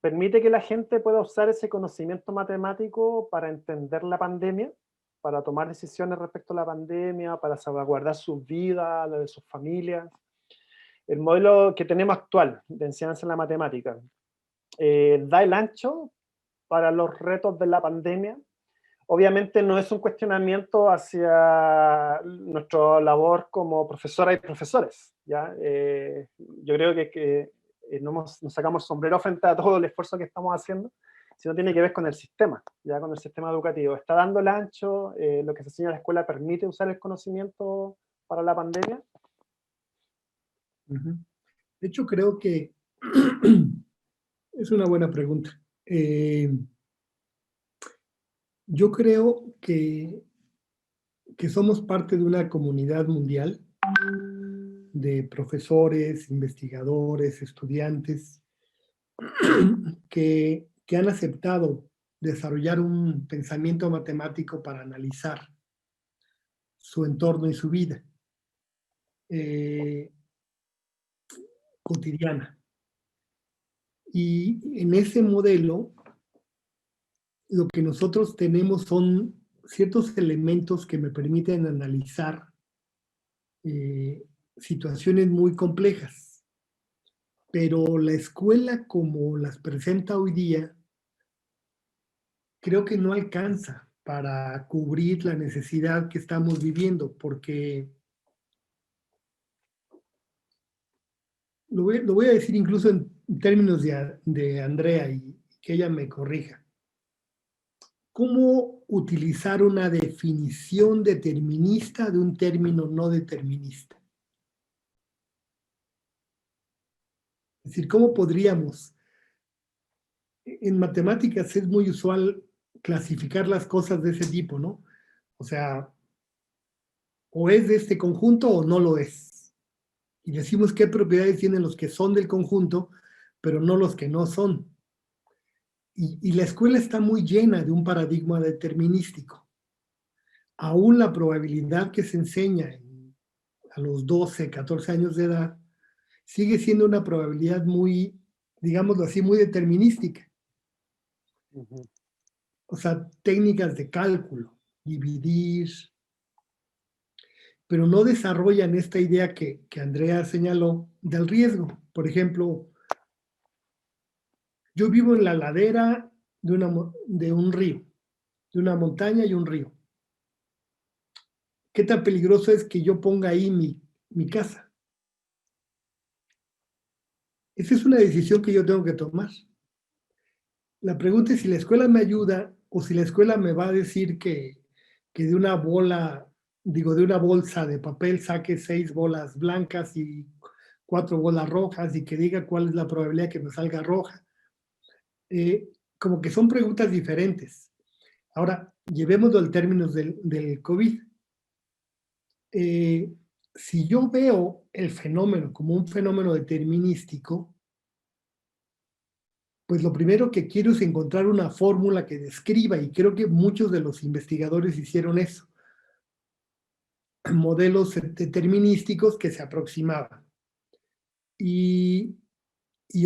permite que la gente pueda usar ese conocimiento matemático para entender la pandemia, para tomar decisiones respecto a la pandemia, para salvaguardar sus vidas, la de sus familias. El modelo que tenemos actual de enseñanza en la matemática da el ancho para los retos de la pandemia. Obviamente no es un cuestionamiento hacia nuestra labor como profesoras y profesores, ¿ya? Yo creo que nos sacamos el sombrero frente a todo el esfuerzo que estamos haciendo, sino tiene que ver con el sistema, ya con el sistema educativo. Está dando el ancho, lo que se enseña en la escuela permite usar el conocimiento para la pandemia. De hecho, creo que es una buena pregunta. Yo creo que somos parte de una comunidad mundial de profesores, investigadores, estudiantes, que han aceptado desarrollar un pensamiento matemático para analizar su entorno y su vida cotidiana. Y en ese modelo, lo que nosotros tenemos son ciertos elementos que me permiten analizar situaciones muy complejas. Pero la escuela, como las presenta hoy día, creo que no alcanza para cubrir la necesidad que estamos viviendo, porque lo voy a decir incluso en términos de Andrea, y que ella me corrija. ¿Cómo utilizar una definición determinista de un término no determinista? Es decir, ¿cómo podríamos? En matemáticas es muy usual clasificar las cosas de ese tipo, ¿no? O sea, o es de este conjunto o no lo es. Y decimos qué propiedades tienen los que son del conjunto, pero no los que no son. Y la escuela está muy llena de un paradigma determinístico. Aún la probabilidad que se enseña a los 12, 14 años de edad sigue siendo una probabilidad muy, digámoslo así, muy determinística. Ujú. O sea, técnicas de cálculo, dividir, pero no desarrollan esta idea que Andrea señaló del riesgo. Por ejemplo, yo vivo en la ladera de un río, de una montaña y un río. ¿Qué tan peligroso es que yo ponga ahí mi casa? Esa es una decisión que yo tengo que tomar. La pregunta es si la escuela me ayuda o si la escuela me va a decir que de una bola, digo, de una bolsa de papel saque 6 bolas blancas y 4 bolas rojas y que diga cuál es la probabilidad que me salga roja. Como que son preguntas diferentes. Ahora, llevémoslo al términos del COVID. Si yo veo el fenómeno como un fenómeno determinístico, pues lo primero que quiero es encontrar una fórmula que describa, y creo que muchos de los investigadores hicieron eso, modelos determinísticos que se aproximaban. Y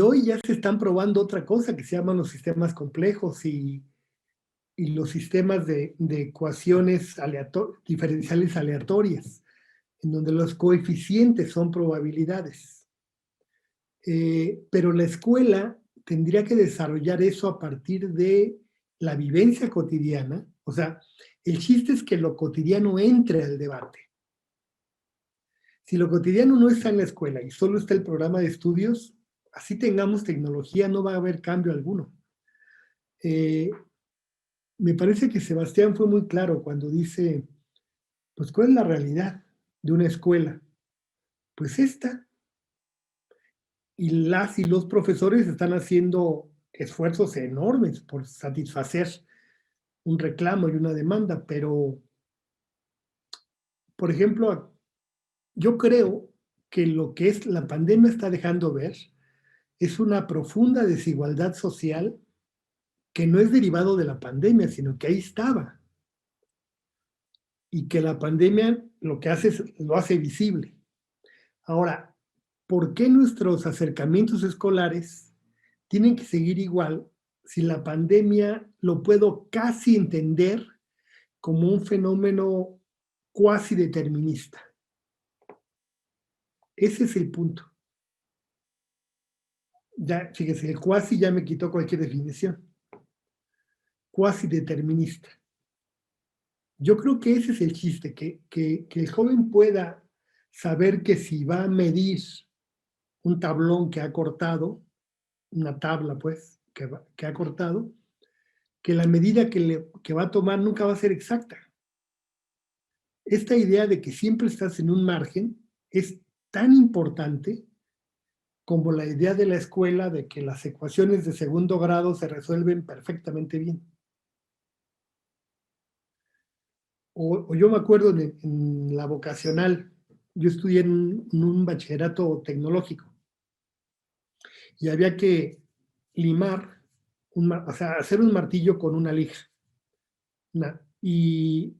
hoy ya se están probando otra cosa que se llaman los sistemas complejos y los sistemas de ecuaciones diferenciales aleatorias, en donde los coeficientes son probabilidades. Pero la escuela tendría que desarrollar eso a partir de la vivencia cotidiana. O sea, el chiste es que lo cotidiano entre al debate. Si lo cotidiano no está en la escuela y solo está el programa de estudios, así tengamos tecnología, no va a haber cambio alguno. Me parece que Sebastián fue muy claro cuando dice, pues, ¿cuál es la realidad de una escuela? Pues esta. Y las y los profesores están haciendo esfuerzos enormes por satisfacer un reclamo y una demanda, pero, por ejemplo, yo creo que lo que es la pandemia está dejando ver es una profunda desigualdad social que no es derivado de la pandemia, sino que ahí estaba. Y que la pandemia lo que hace es, lo hace visible. Ahora, ¿por qué nuestros acercamientos escolares tienen que seguir igual si la pandemia lo puedo casi entender como un fenómeno cuasi determinista? Ese es el punto. Ya, fíjese, el cuasi ya me quitó cualquier definición. Cuasi determinista. Yo creo que ese es el chiste, que el joven pueda saber que si va a medir un tablón que ha cortado, una tabla pues, que ha cortado, que la medida que va a tomar nunca va a ser exacta. Esta idea de que siempre estás en un margen es tan importante como la idea de la escuela de que las ecuaciones de segundo grado se resuelven perfectamente bien. O yo me acuerdo en la vocacional, yo estudié en un bachillerato tecnológico y había que limar, o sea, hacer un martillo con una lija. Y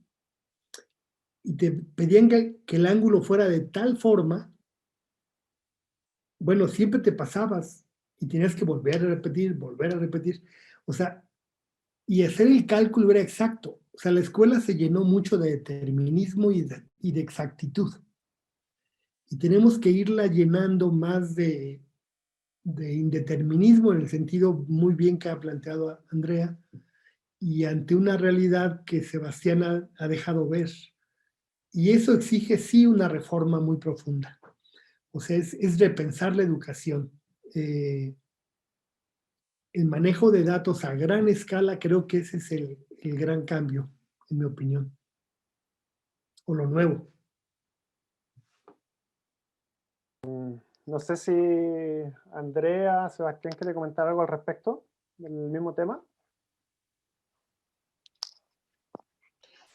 te pedían que el ángulo fuera de tal forma, bueno, siempre te pasabas y tenías que volver a repetir. O sea, y hacer el cálculo era exacto. O sea, la escuela se llenó mucho de determinismo y de exactitud. Y tenemos que irla llenando más de indeterminismo, en el sentido muy bien que ha planteado Andrea, y ante una realidad que Sebastián ha dejado ver. Y eso exige sí una reforma muy profunda. O sea, es repensar la educación. El manejo de datos a gran escala, creo que ese es el gran cambio, en mi opinión. O lo nuevo. No sé si Andrea, Sebastián quiere comentar algo al respecto del mismo tema.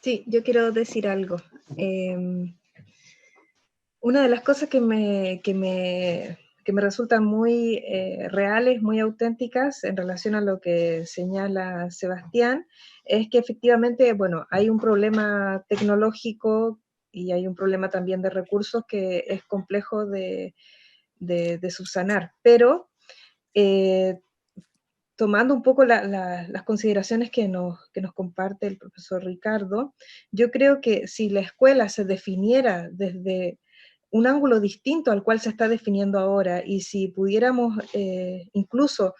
Sí, yo quiero decir algo. Una de las cosas que me resultan muy reales, muy auténticas en relación a lo que señala Sebastián, es que efectivamente, bueno, hay un problema tecnológico y hay un problema también de recursos que es complejo de subsanar, pero eh, tomando un poco las consideraciones que nos comparte el profesor Ricardo, yo creo que si la escuela se definiera desde un ángulo distinto al cual se está definiendo ahora, y si pudiéramos incluso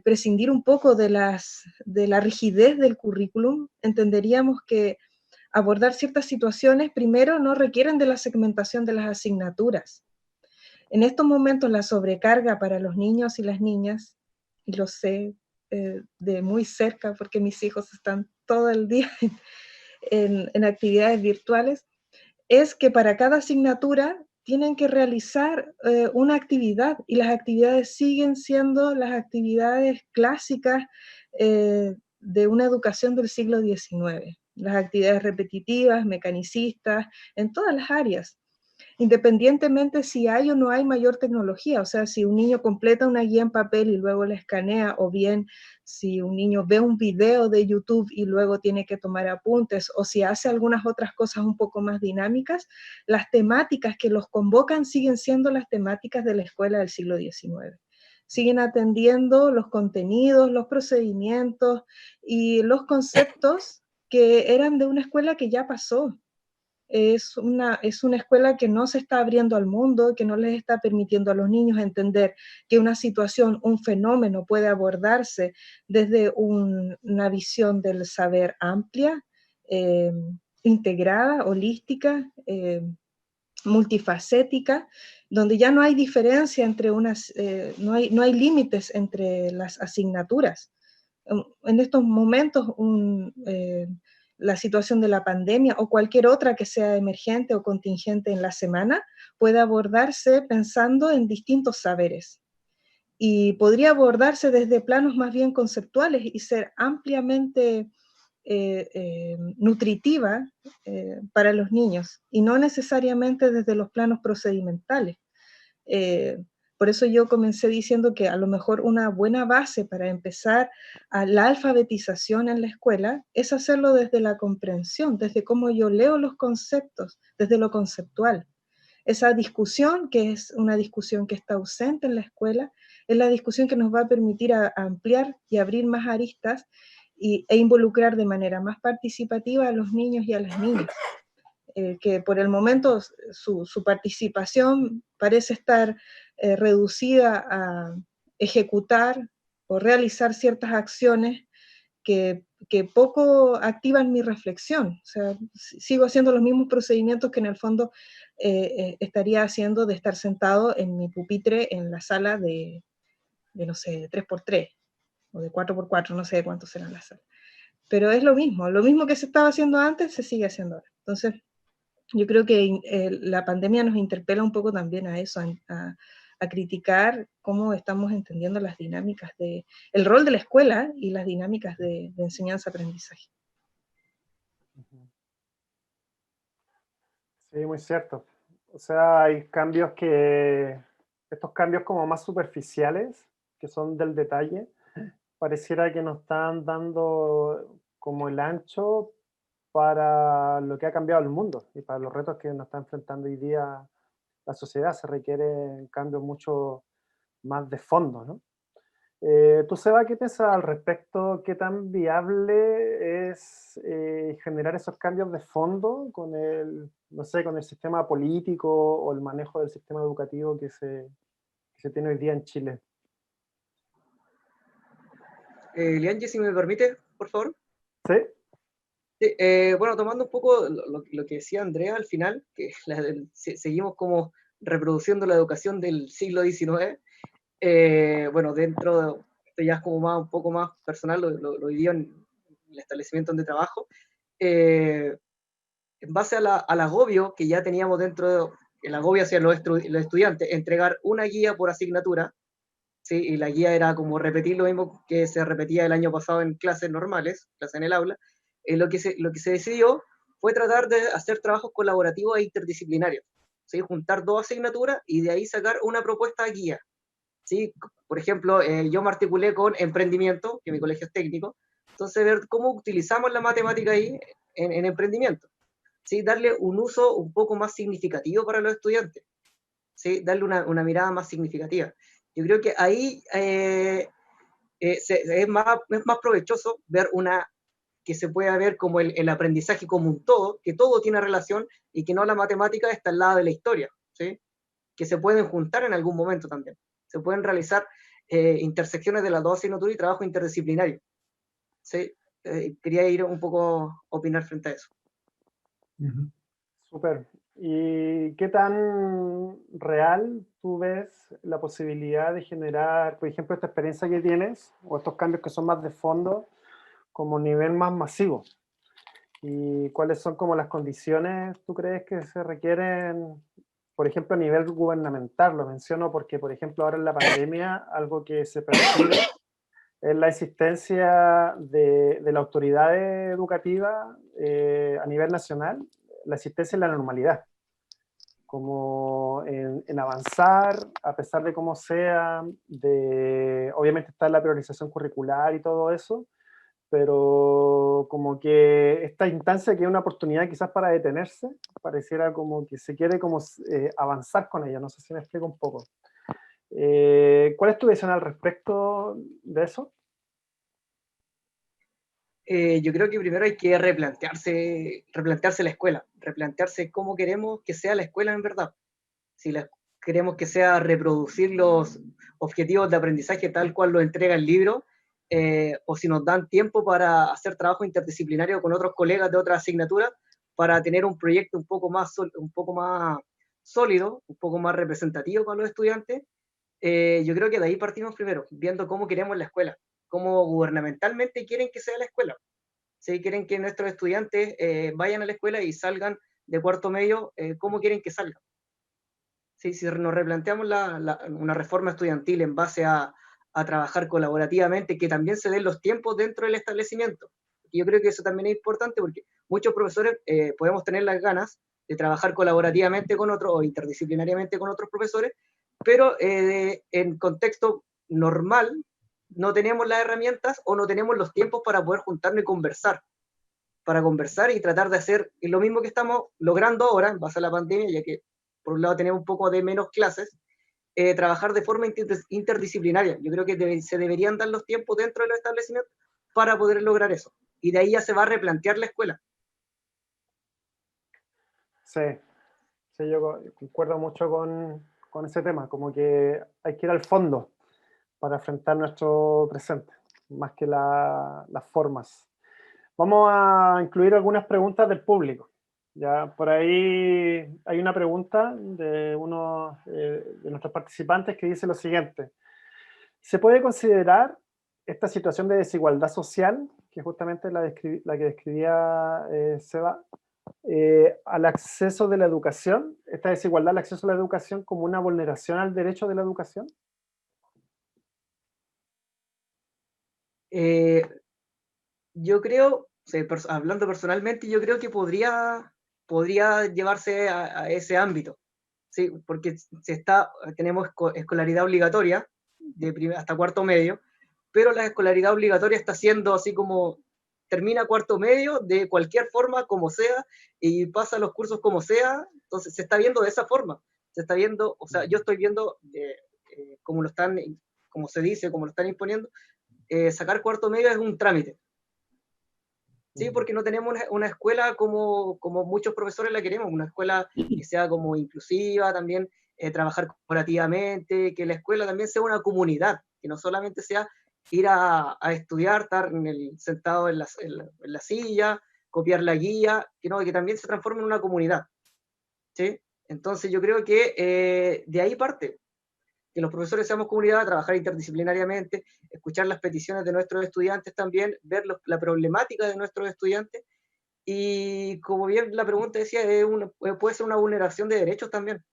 prescindir un poco de la rigidez del currículum, entenderíamos que abordar ciertas situaciones primero no requieren de la segmentación de las asignaturas. En estos momentos la sobrecarga para los niños y las niñas, y lo sé de muy cerca porque mis hijos están todo el día en actividades virtuales, es que para cada asignatura tienen que realizar una actividad y las actividades siguen siendo las actividades clásicas de una educación del siglo XIX, las actividades repetitivas, mecanicistas, en todas las áreas, independientemente si hay o no hay mayor tecnología, o sea, si un niño completa una guía en papel y luego la escanea, o bien si un niño ve un video de YouTube y luego tiene que tomar apuntes, o si hace algunas otras cosas un poco más dinámicas, las temáticas que los convocan siguen siendo las temáticas de la escuela del siglo XIX. Siguen atendiendo los contenidos, los procedimientos y los conceptos que eran de una escuela que ya pasó. Es una escuela que no se está abriendo al mundo, que no les está permitiendo a los niños entender que una situación, un fenómeno puede abordarse desde una visión del saber amplia, eh, integrada, holística, multifacética, donde ya no hay diferencia entre no hay límites entre las asignaturas. En estos momentos, la situación de la pandemia o cualquier otra que sea emergente o contingente en la semana puede abordarse pensando en distintos saberes. Y podría abordarse desde planos más bien conceptuales y ser ampliamente nutritiva para los niños, y no necesariamente desde los planos procedimentales. Eh, por eso yo comencé diciendo que a lo mejor una buena base para empezar a la alfabetización en la escuela es hacerlo desde la comprensión, desde cómo yo leo los conceptos, desde lo conceptual. Esa discusión, que es una discusión que está ausente en la escuela, es la discusión que nos va a permitir ampliar y abrir más aristas e involucrar de manera más participativa a los niños y a las niñas. Que por el momento su participación parece estar reducida a ejecutar o realizar ciertas acciones que poco activan mi reflexión. O sea, sigo haciendo los mismos procedimientos que en el fondo estaría haciendo de estar sentado en mi pupitre en la sala de no sé, 3x3 o de 4x4, no sé de cuánto serán las salas. Pero es lo mismo que se estaba haciendo antes se sigue haciendo ahora. Entonces, yo creo que la pandemia nos interpela un poco también a eso, a criticar cómo estamos entendiendo las dinámicas el rol de la escuela y las dinámicas de enseñanza-aprendizaje. Sí, muy cierto. O sea, hay cambios estos cambios como más superficiales, que son del detalle, pareciera que nos están dando como el ancho para lo que ha cambiado el mundo y para los retos que nos está enfrentando hoy día la sociedad. Se requiere cambios mucho más de fondo, ¿no? ¿Tú, Seba, qué piensas al respecto? ¿Qué tan viable es generar esos cambios de fondo con no sé, con el sistema político o el manejo del sistema educativo que se tiene hoy día en Chile? Lianji, si me permite, por favor. ¿Sí? Sí, bueno, tomando un poco lo que decía Andrea al final, que seguimos como reproduciendo la educación del siglo XIX, bueno, esto ya es como un poco más personal, lo viví en el establecimiento donde trabajo, en base al agobio que ya teníamos el agobio hacia los estudiantes, entregar una guía por asignatura, ¿sí? Y la guía era como repetir lo mismo que se repetía el año pasado en clases normales, clases en el aula. Lo que se decidió fue tratar de hacer trabajos colaborativos e interdisciplinarios, ¿sí? Juntar dos asignaturas y de ahí sacar una propuesta guía, ¿sí? Por ejemplo, yo me articulé con emprendimiento, que mi colegio es técnico, entonces ver cómo utilizamos la matemática ahí en emprendimiento, ¿sí? Darle un uso un poco más significativo para los estudiantes, ¿sí? Darle una mirada más significativa. Yo creo que ahí es más provechoso ver que se pueda ver como el aprendizaje como un todo, que todo tiene relación y que no la matemática está al lado de la historia, ¿sí? Que se pueden juntar en algún momento también. Se pueden realizar intersecciones de las dos asignaturas y trabajo interdisciplinario, ¿sí? Quería ir un poco a opinar frente a eso. Súper. ¿Y qué tan real tú ves la posibilidad de generar, por ejemplo, esta experiencia que tienes o estos cambios que son más de fondo como nivel más masivo? ¿Y cuáles son como las condiciones, tú crees, que se requieren, por ejemplo, a nivel gubernamental? Lo menciono porque, por ejemplo, ahora en la pandemia, algo que se percibe es la existencia de la autoridad educativa a nivel nacional, la existencia en la normalidad, como en avanzar, a pesar de cómo sea, obviamente está la priorización curricular y todo eso, pero como que esta instancia que es una oportunidad quizás para detenerse, pareciera como que se quiere como avanzar con ella, no sé si me explico un poco. ¿Cuál es tu visión al respecto de eso? Yo creo que primero hay que replantearse la escuela, replantearse cómo queremos que sea la escuela en verdad. Si queremos que sea reproducir los objetivos de aprendizaje tal cual lo entrega el libro, o si nos dan tiempo para hacer trabajo interdisciplinario con otros colegas de otras asignaturas, para tener un proyecto un poco más sólido, un poco más representativo para los estudiantes. Yo creo que de ahí partimos primero, viendo cómo queremos la escuela, cómo gubernamentalmente quieren que sea la escuela. Si quieren que nuestros estudiantes vayan a la escuela y salgan de cuarto medio, ¿cómo quieren que salgan? Sí, si nos replanteamos una reforma estudiantil en base a trabajar colaborativamente, que también se den los tiempos dentro del establecimiento. Y yo creo que eso también es importante porque muchos profesores podemos tener las ganas de trabajar colaborativamente con otros o interdisciplinariamente con otros profesores, pero en contexto normal no tenemos las herramientas o no tenemos los tiempos para poder juntarnos y para conversar y tratar de hacer lo mismo que estamos logrando ahora en base a la pandemia, ya que por un lado tenemos un poco de menos clases, trabajar de forma interdisciplinaria. Yo creo que se deberían dar los tiempos dentro de los establecimientos para poder lograr eso. Y de ahí ya se va a replantear la escuela. Sí, sí, yo concuerdo mucho con ese tema, como que hay que ir al fondo para enfrentar nuestro presente, más que las formas. Vamos a incluir algunas preguntas del público. Ya, por ahí hay una pregunta de uno de nuestros participantes que dice lo siguiente: ¿se puede considerar esta situación de desigualdad social, que justamente la que describía Seba, al acceso de la educación, esta desigualdad al acceso a la educación, como una vulneración al derecho de la educación? Yo creo, hablando personalmente, yo creo que podría llevarse a ese ámbito, ¿sí? Porque tenemos escolaridad obligatoria hasta cuarto medio, pero la escolaridad obligatoria está siendo así como termina cuarto medio de cualquier forma, como sea, y pasa los cursos como sea, entonces se está viendo de esa forma, se está viendo, o sea, yo estoy viendo como como se dice, como lo están imponiendo, sacar cuarto medio es un trámite, ¿sí? Porque no tenemos una escuela como muchos profesores la queremos, una escuela que sea como inclusiva también, trabajar corporativamente, que la escuela también sea una comunidad, que no solamente sea ir a estudiar, estar sentado en la silla, copiar la guía, que también se transforme en una comunidad, ¿sí? Entonces yo creo que de ahí parte, que los profesores seamos comunidad, trabajar interdisciplinariamente, escuchar las peticiones de nuestros estudiantes también, ver la problemática de nuestros estudiantes, y como bien la pregunta decía, puede ser una vulneración de derechos también,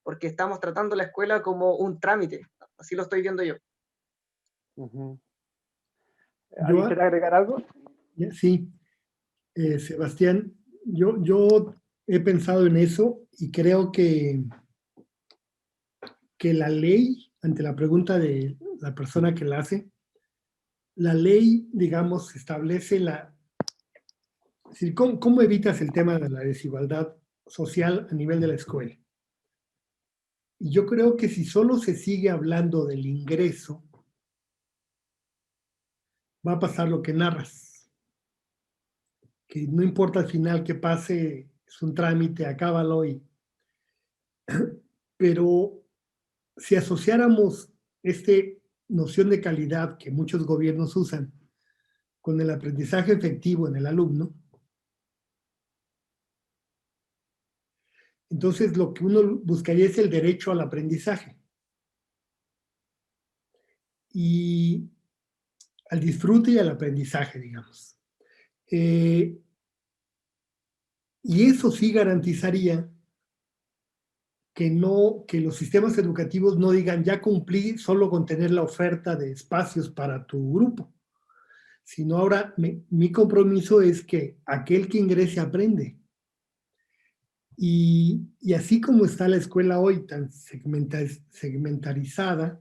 porque estamos tratando la escuela como un trámite, así lo estoy viendo yo. Uh-huh. ¿Alguien Yo, quiere agregar algo? sí, Sebastián, yo he pensado en eso y creo que la ley, ante la pregunta de la persona que la hace, la ley, digamos, establece es decir, ¿cómo evitas el tema de la desigualdad social a nivel de la escuela? Y yo creo que si solo se sigue hablando del ingreso, va a pasar lo que narras, que no importa al final que pase, es un trámite, acábalo. Pero si asociáramos esta noción de calidad que muchos gobiernos usan con el aprendizaje efectivo en el alumno, entonces lo que uno buscaría es el derecho al aprendizaje y al disfrute y al aprendizaje, digamos. Y eso sí garantizaría que los sistemas educativos no digan ya cumplí solo con tener la oferta de espacios para tu grupo, sino ahora mi compromiso es que aquel que ingrese aprende. Y así como está la escuela hoy tan segmentarizada,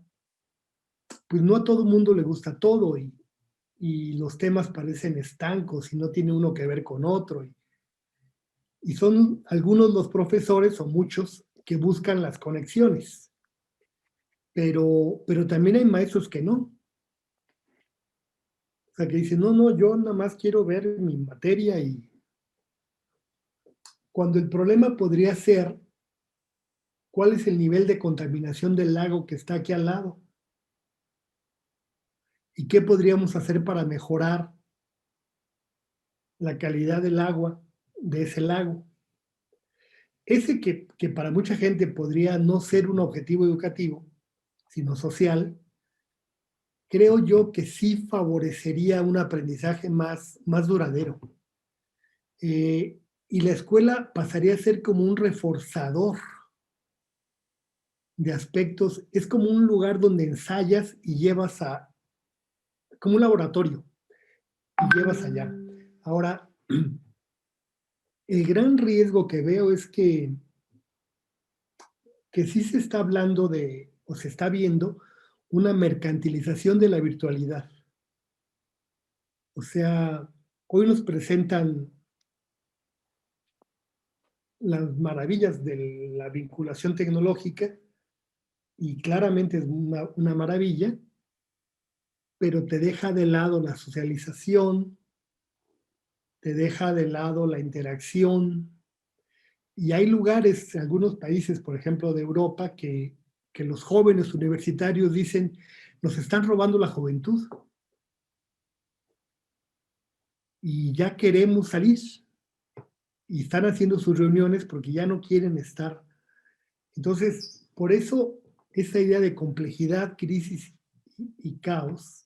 pues no a todo el mundo le gusta todo y los temas parecen estancos y no tiene uno que ver con otro. Y son algunos los profesores o muchos que buscan las conexiones, pero también hay maestros que no. O sea, que dicen, no, yo nada más quiero ver mi materia y cuando el problema podría ser cuál es el nivel de contaminación del lago que está aquí al lado y qué podríamos hacer para mejorar la calidad del agua de ese lago. Ese que para mucha gente podría no ser un objetivo educativo, sino social, creo yo que sí favorecería un aprendizaje más duradero. Y la escuela pasaría a ser como un reforzador de aspectos, es como un lugar donde ensayas y llevas como un laboratorio, y llevas allá. Ahora, el gran riesgo que veo es que sí se está hablando o se está viendo una mercantilización de la virtualidad. O sea, hoy nos presentan las maravillas de la vinculación tecnológica y claramente es una maravilla, pero te deja de lado la socialización, te deja de lado la interacción. Y hay lugares, algunos países, por ejemplo, de Europa, que los jóvenes universitarios dicen, nos están robando la juventud. Y ya queremos salir. Y están haciendo sus reuniones porque ya no quieren estar. Entonces, por eso, esa idea de complejidad, crisis y caos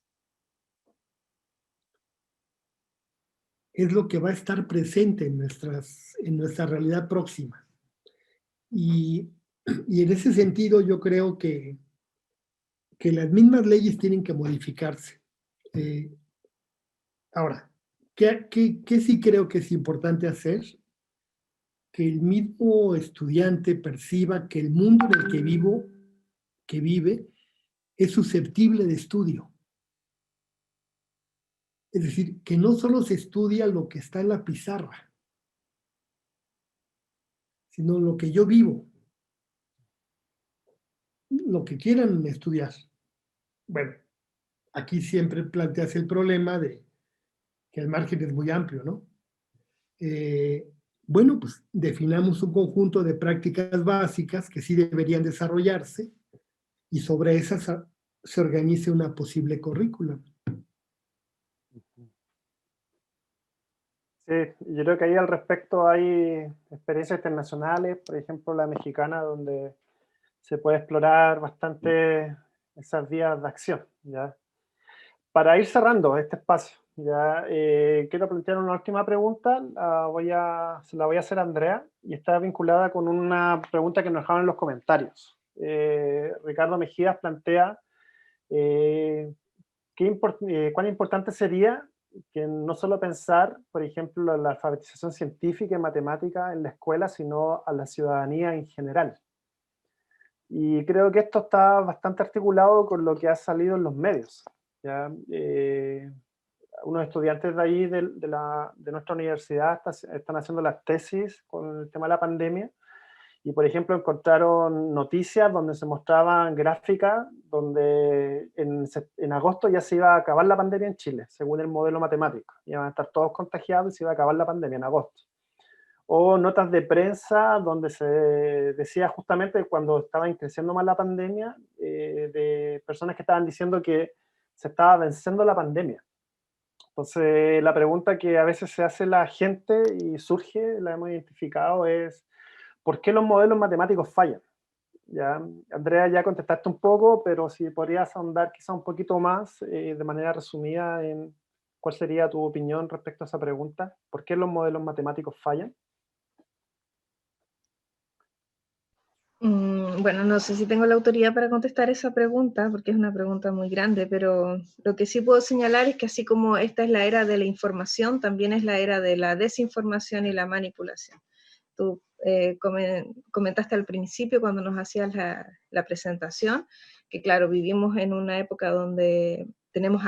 es lo que va a estar presente en nuestra realidad próxima. Y en ese sentido yo creo que las mismas leyes tienen que modificarse. Ahora, ¿qué sí creo que es importante hacer? Que el mismo estudiante perciba que el mundo en el que vive, es susceptible de estudio. Es decir, que no solo se estudia lo que está en la pizarra, sino lo que yo vivo, lo que quieran estudiar. Bueno, aquí siempre planteas el problema de que el margen es muy amplio, ¿no? Bueno, pues definamos un conjunto de prácticas básicas que sí deberían desarrollarse y sobre esas se organice una posible currícula. Sí, yo creo que ahí al respecto hay experiencias internacionales, por ejemplo la mexicana, donde se puede explorar bastante esas vías de acción, ¿ya? Para ir cerrando este espacio, ya quiero plantear una última pregunta, se la voy a hacer a Andrea, y está vinculada con una pregunta que nos dejaron en los comentarios. Ricardo Mejías plantea cuán importante sería que no solo pensar, por ejemplo, la alfabetización científica y matemática en la escuela, sino a la ciudadanía en general. Y creo que esto está bastante articulado con lo que ha salido en los medios. ¿Ya? Unos estudiantes de ahí, de nuestra universidad, están haciendo las tesis con el tema de la pandemia, y por ejemplo encontraron noticias donde se mostraban gráficas donde en agosto ya se iba a acabar la pandemia en Chile, según el modelo matemático. Iban a estar todos contagiados y se iba a acabar la pandemia en agosto. O notas de prensa donde se decía justamente cuando estaba creciendo más la pandemia, de personas que estaban diciendo que se estaba venciendo la pandemia. Entonces, la pregunta que a veces se hace la gente y surge, la hemos identificado, es ¿por qué los modelos matemáticos fallan? Ya, Andrea, ya contestaste un poco, pero si podrías ahondar quizá un poquito más, de manera resumida, en cuál sería tu opinión respecto a esa pregunta. ¿Por qué los modelos matemáticos fallan? Bueno, no sé si tengo la autoridad para contestar esa pregunta, porque es una pregunta muy grande, pero lo que sí puedo señalar es que así como esta es la era de la información, también es la era de la desinformación y la manipulación. Tú comentaste al principio cuando nos hacías la presentación, que claro, vivimos en una época donde tenemos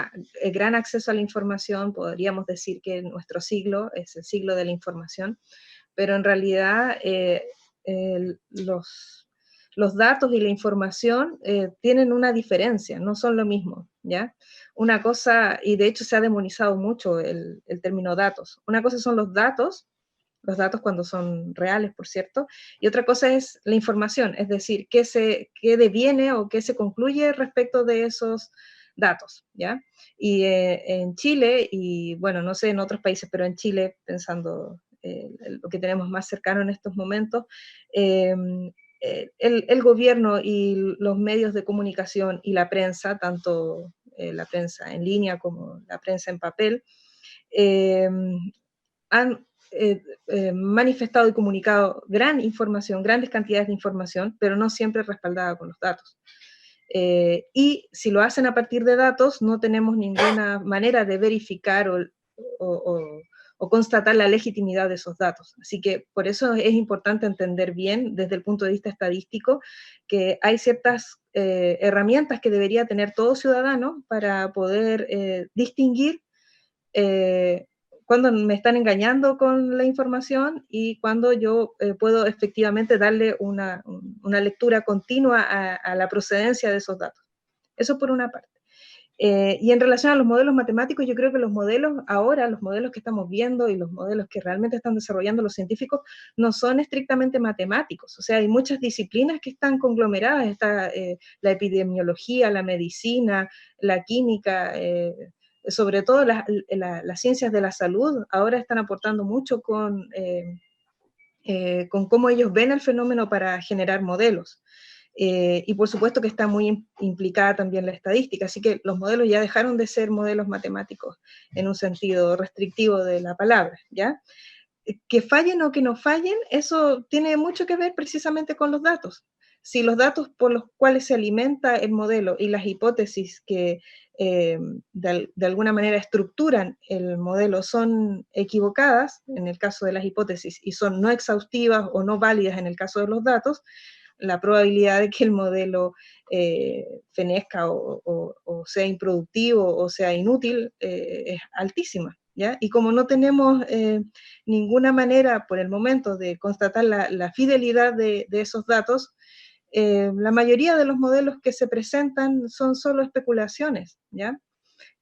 gran acceso a la información, podríamos decir que nuestro siglo es el siglo de la información, pero en realidad los datos y la información tienen una diferencia, no son lo mismo, ¿ya? Una cosa, y de hecho se ha demonizado mucho el término datos. Una cosa son los datos cuando son reales, por cierto, y otra cosa es la información, es decir, qué deviene o qué se concluye respecto de esos datos, ¿ya? Y en Chile, y bueno, no sé en otros países, pero en Chile, pensando lo que tenemos más cercano en estos momentos, eh, el gobierno y los medios de comunicación y la prensa, tanto la prensa en línea como la prensa en papel, han manifestado y comunicado gran información, grandes cantidades de información, pero no siempre respaldada con los datos. Y si lo hacen a partir de datos, no tenemos ninguna manera de verificar o constatar la legitimidad de esos datos. Así que por eso es importante entender bien, desde el punto de vista estadístico, que hay ciertas herramientas que debería tener todo ciudadano para poder distinguir cuando me están engañando con la información y cuando yo puedo efectivamente darle una lectura continua a la procedencia de esos datos. Eso por una parte. Y en relación a los modelos matemáticos, yo creo que los modelos ahora, los modelos que estamos viendo y los modelos que realmente están desarrollando los científicos, no son estrictamente matemáticos. O sea, hay muchas disciplinas que están conglomeradas. Está la epidemiología, la medicina, la química, sobre todo las ciencias de la salud, ahora están aportando mucho con cómo ellos ven el fenómeno para generar modelos. Y por supuesto que está muy implicada también la estadística, así que los modelos ya dejaron de ser modelos matemáticos en un sentido restrictivo de la palabra, ¿ya? Que fallen o que no fallen, eso tiene mucho que ver precisamente con los datos. Si los datos por los cuales se alimenta el modelo y las hipótesis que de alguna manera estructuran el modelo son equivocadas, en el caso de las hipótesis, y son no exhaustivas o no válidas en el caso de los datos, la probabilidad de que el modelo fenezca o sea improductivo o sea inútil es altísima, ¿ya? Y como no tenemos ninguna manera por el momento de constatar la fidelidad de esos datos, la mayoría de los modelos que se presentan son solo especulaciones, ¿ya?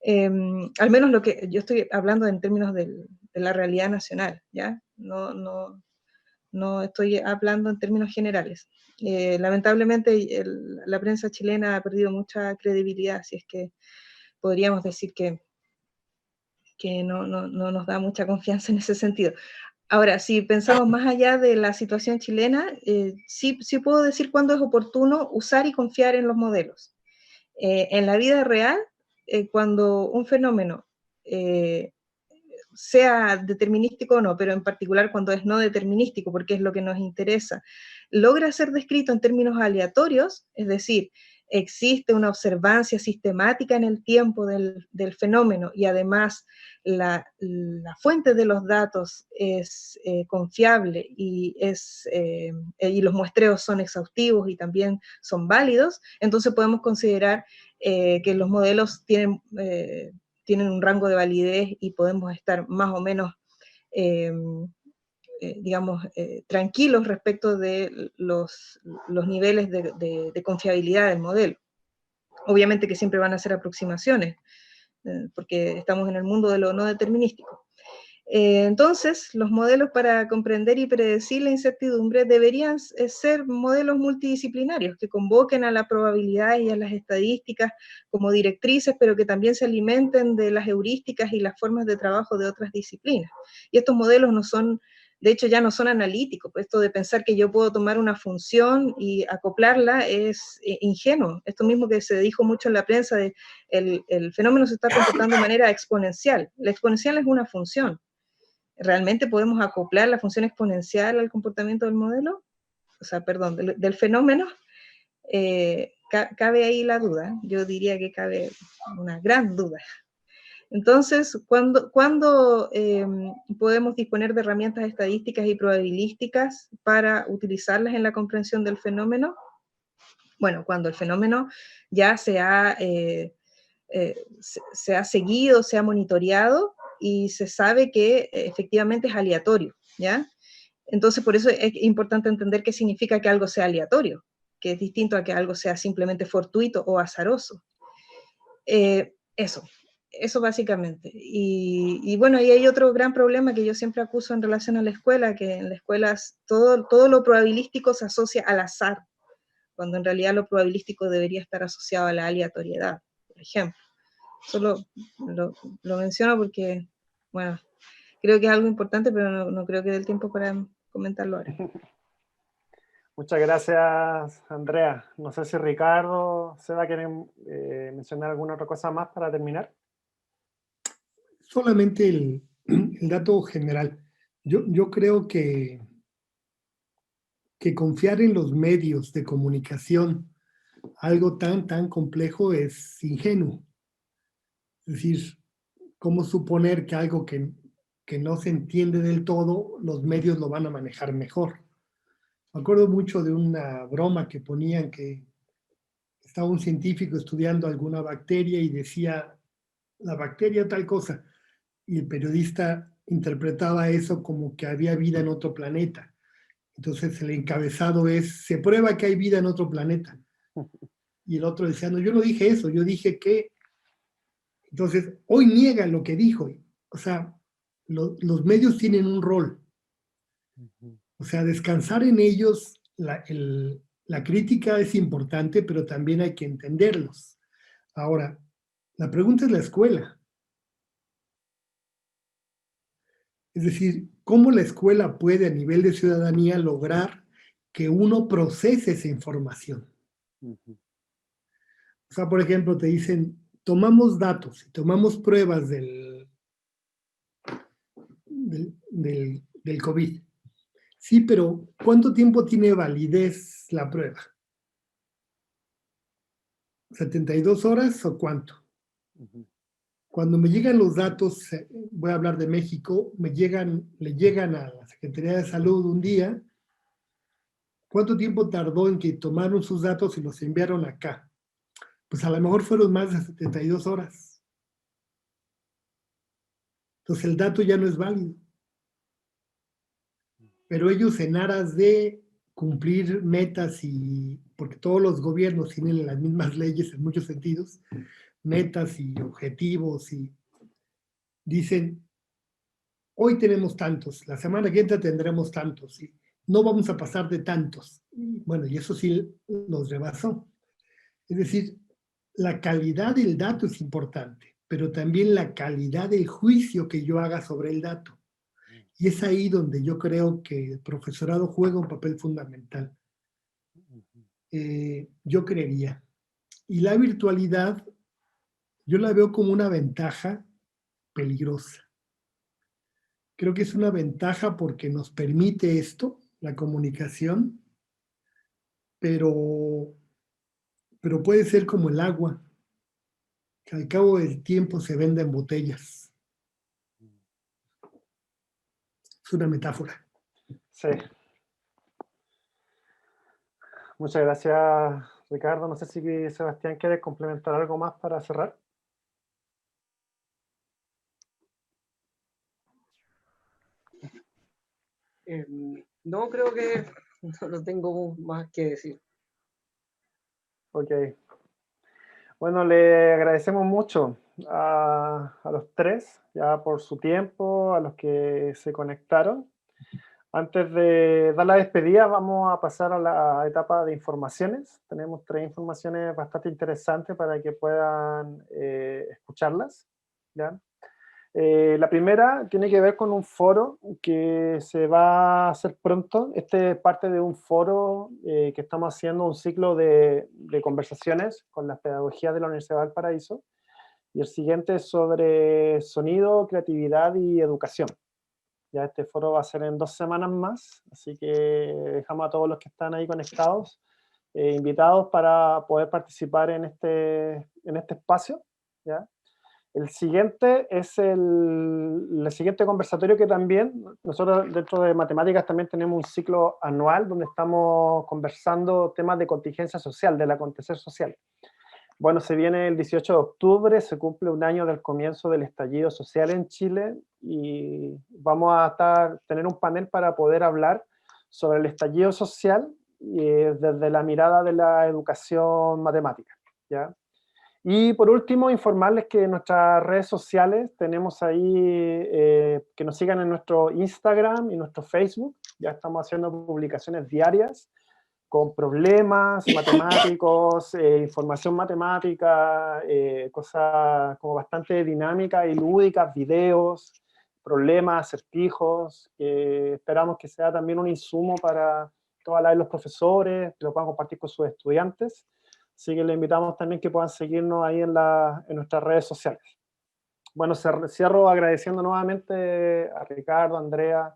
Al menos lo que yo estoy hablando en términos de la realidad nacional, ¿ya? No estoy hablando en términos generales. Lamentablemente la prensa chilena ha perdido mucha credibilidad, así es que podríamos decir que no nos da mucha confianza en ese sentido. Ahora, si pensamos más allá de la situación chilena, sí puedo decir cuándo es oportuno usar y confiar en los modelos. En la vida real, cuando un fenómeno sea determinístico o no, pero en particular cuando es no determinístico, porque es lo que nos interesa, logra ser descrito en términos aleatorios, es decir, existe una observancia sistemática en el tiempo del fenómeno y además la fuente de los datos es confiable y los muestreos son exhaustivos y también son válidos, entonces podemos considerar que los modelos tienen un rango de validez y podemos estar más o menos digamos, tranquilos respecto de los niveles de confiabilidad del modelo. Obviamente que siempre van a ser aproximaciones, porque estamos en el mundo de lo no determinístico. Entonces, los modelos para comprender y predecir la incertidumbre deberían ser modelos multidisciplinarios que convoquen a la probabilidad y a las estadísticas como directrices, pero que también se alimenten de las heurísticas y las formas de trabajo de otras disciplinas. Y estos modelos no son, de hecho ya no son analíticos, pues esto de pensar que yo puedo tomar una función y acoplarla es ingenuo. Esto mismo que se dijo mucho en la prensa de el fenómeno se está comportando de manera exponencial. La exponencial es una función. ¿Realmente podemos acoplar la función exponencial al comportamiento del modelo? O sea, perdón, del fenómeno. Cabe ahí la duda. Yo diría que cabe una gran duda. Entonces, ¿cuándo podemos disponer de herramientas estadísticas y probabilísticas para utilizarlas en la comprensión del fenómeno? Bueno, cuando el fenómeno ya se ha seguido, se ha monitoreado, y se sabe que efectivamente es aleatorio, ¿ya? Entonces, por eso es importante entender qué significa que algo sea aleatorio, que es distinto a que algo sea simplemente fortuito o azaroso. Eso básicamente. Y bueno, y hay otro gran problema que yo siempre acuso en relación a la escuela, que en la escuela todo lo probabilístico se asocia al azar, cuando en realidad lo probabilístico debería estar asociado a la aleatoriedad, por ejemplo. Solo lo menciono porque, bueno, creo que es algo importante, pero no creo que dé el tiempo para comentarlo ahora. Muchas gracias, Andrea. No sé si Ricardo, Seda, quieren mencionar alguna otra cosa más para terminar. Solamente el dato general. Yo creo que confiar en los medios de comunicación, algo tan complejo, es ingenuo. Es decir, ¿cómo suponer que algo que no se entiende del todo, los medios lo van a manejar mejor? Me acuerdo mucho de una broma que ponían, que estaba un científico estudiando alguna bacteria y decía, la bacteria tal cosa, y el periodista interpretaba eso como que había vida en otro planeta. Entonces el encabezado es, se prueba que hay vida en otro planeta. Y el otro decía, no, yo no dije eso, yo dije que... Entonces, hoy niega lo que dijo. O sea, los medios tienen un rol. O sea, descansar en ellos, la crítica es importante, pero también hay que entenderlos. Ahora, la pregunta es la escuela. Es decir, ¿cómo la escuela puede a nivel de ciudadanía lograr que uno procese esa información? O sea, por ejemplo, te dicen, tomamos datos y tomamos pruebas del COVID. Sí, pero ¿cuánto tiempo tiene validez la prueba? ¿72 horas o cuánto? Cuando me llegan los datos, voy a hablar de México, le llegan a la Secretaría de Salud un día, ¿cuánto tiempo tardó en que tomaron sus datos y los enviaron acá? Pues a lo mejor fueron más de 72 horas. Entonces el dato ya no es válido. Pero ellos, en aras de cumplir metas, y porque todos los gobiernos tienen las mismas leyes en muchos sentidos, metas y objetivos, y dicen, hoy tenemos tantos, la semana que entra tendremos tantos, y no vamos a pasar de tantos. Bueno, y eso sí los rebasó. Es decir, la calidad del dato es importante, pero también la calidad del juicio que yo haga sobre el dato. Y es ahí donde yo creo que el profesorado juega un papel fundamental. Yo creería. Y la virtualidad, yo la veo como una ventaja peligrosa. Creo que es una ventaja porque nos permite esto, la comunicación, pero pero puede ser como el agua, que al cabo del tiempo se vende en botellas. Es una metáfora. Sí. Muchas gracias, Ricardo. No sé si Sebastián quiere complementar algo más para cerrar. No, creo que no tengo más que decir. Ok. Bueno, le agradecemos mucho a los tres ya por su tiempo, a los que se conectaron. Antes de dar la despedida, vamos a pasar a la etapa de informaciones. Tenemos 3 informaciones bastante interesantes para que puedan escucharlas, ¿ya? La primera tiene que ver con un foro que se va a hacer pronto. Este es parte de un foro que estamos haciendo, un ciclo de conversaciones con las pedagogías de la Universidad de Valparaíso. Y el siguiente es sobre sonido, creatividad y educación. Ya este foro va a ser en 2 semanas más, así que dejamos a todos los que están ahí conectados invitados para poder participar en este espacio, ¿ya? El siguiente es el siguiente conversatorio que también, nosotros dentro de matemáticas también tenemos un ciclo anual donde estamos conversando temas de contingencia social, del acontecer social. Bueno, se viene el 18 de octubre, se cumple un año del comienzo del estallido social en Chile y vamos a tener un panel para poder hablar sobre el estallido social desde la mirada de la educación matemática, ¿ya? Y por último, informarles que en nuestras redes sociales tenemos ahí que nos sigan en nuestro Instagram y nuestro Facebook. Ya estamos haciendo publicaciones diarias con problemas matemáticos, información matemática, cosas como bastante dinámicas y lúdicas, videos, problemas, acertijos, que esperamos que sea también un insumo para todas las de los profesores, que lo puedan compartir con sus estudiantes. Así que les invitamos también que puedan seguirnos ahí en nuestras redes sociales. Bueno, cierro agradeciendo nuevamente a Ricardo, Andrea,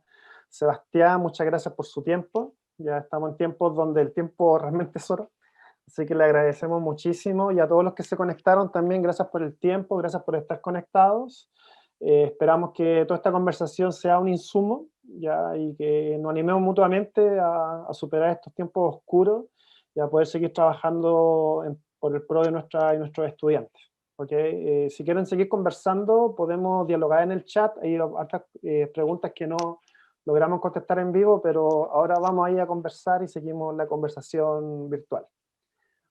Sebastián, muchas gracias por su tiempo. Ya estamos en tiempos donde el tiempo realmente es oro. Así que le agradecemos muchísimo y a todos los que se conectaron también, gracias por el tiempo, gracias por estar conectados. Esperamos que toda esta conversación sea un insumo ya, y que nos animemos mutuamente a superar estos tiempos oscuros y a poder seguir trabajando por el pro de nuestros estudiantes. ¿Okay? Si quieren seguir conversando, podemos dialogar en el chat. Hay otras preguntas que no logramos contestar en vivo, pero ahora vamos ahí a conversar y seguimos la conversación virtual.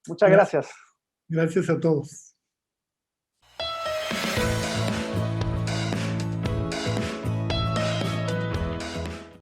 Muchas gracias. Gracias a todos.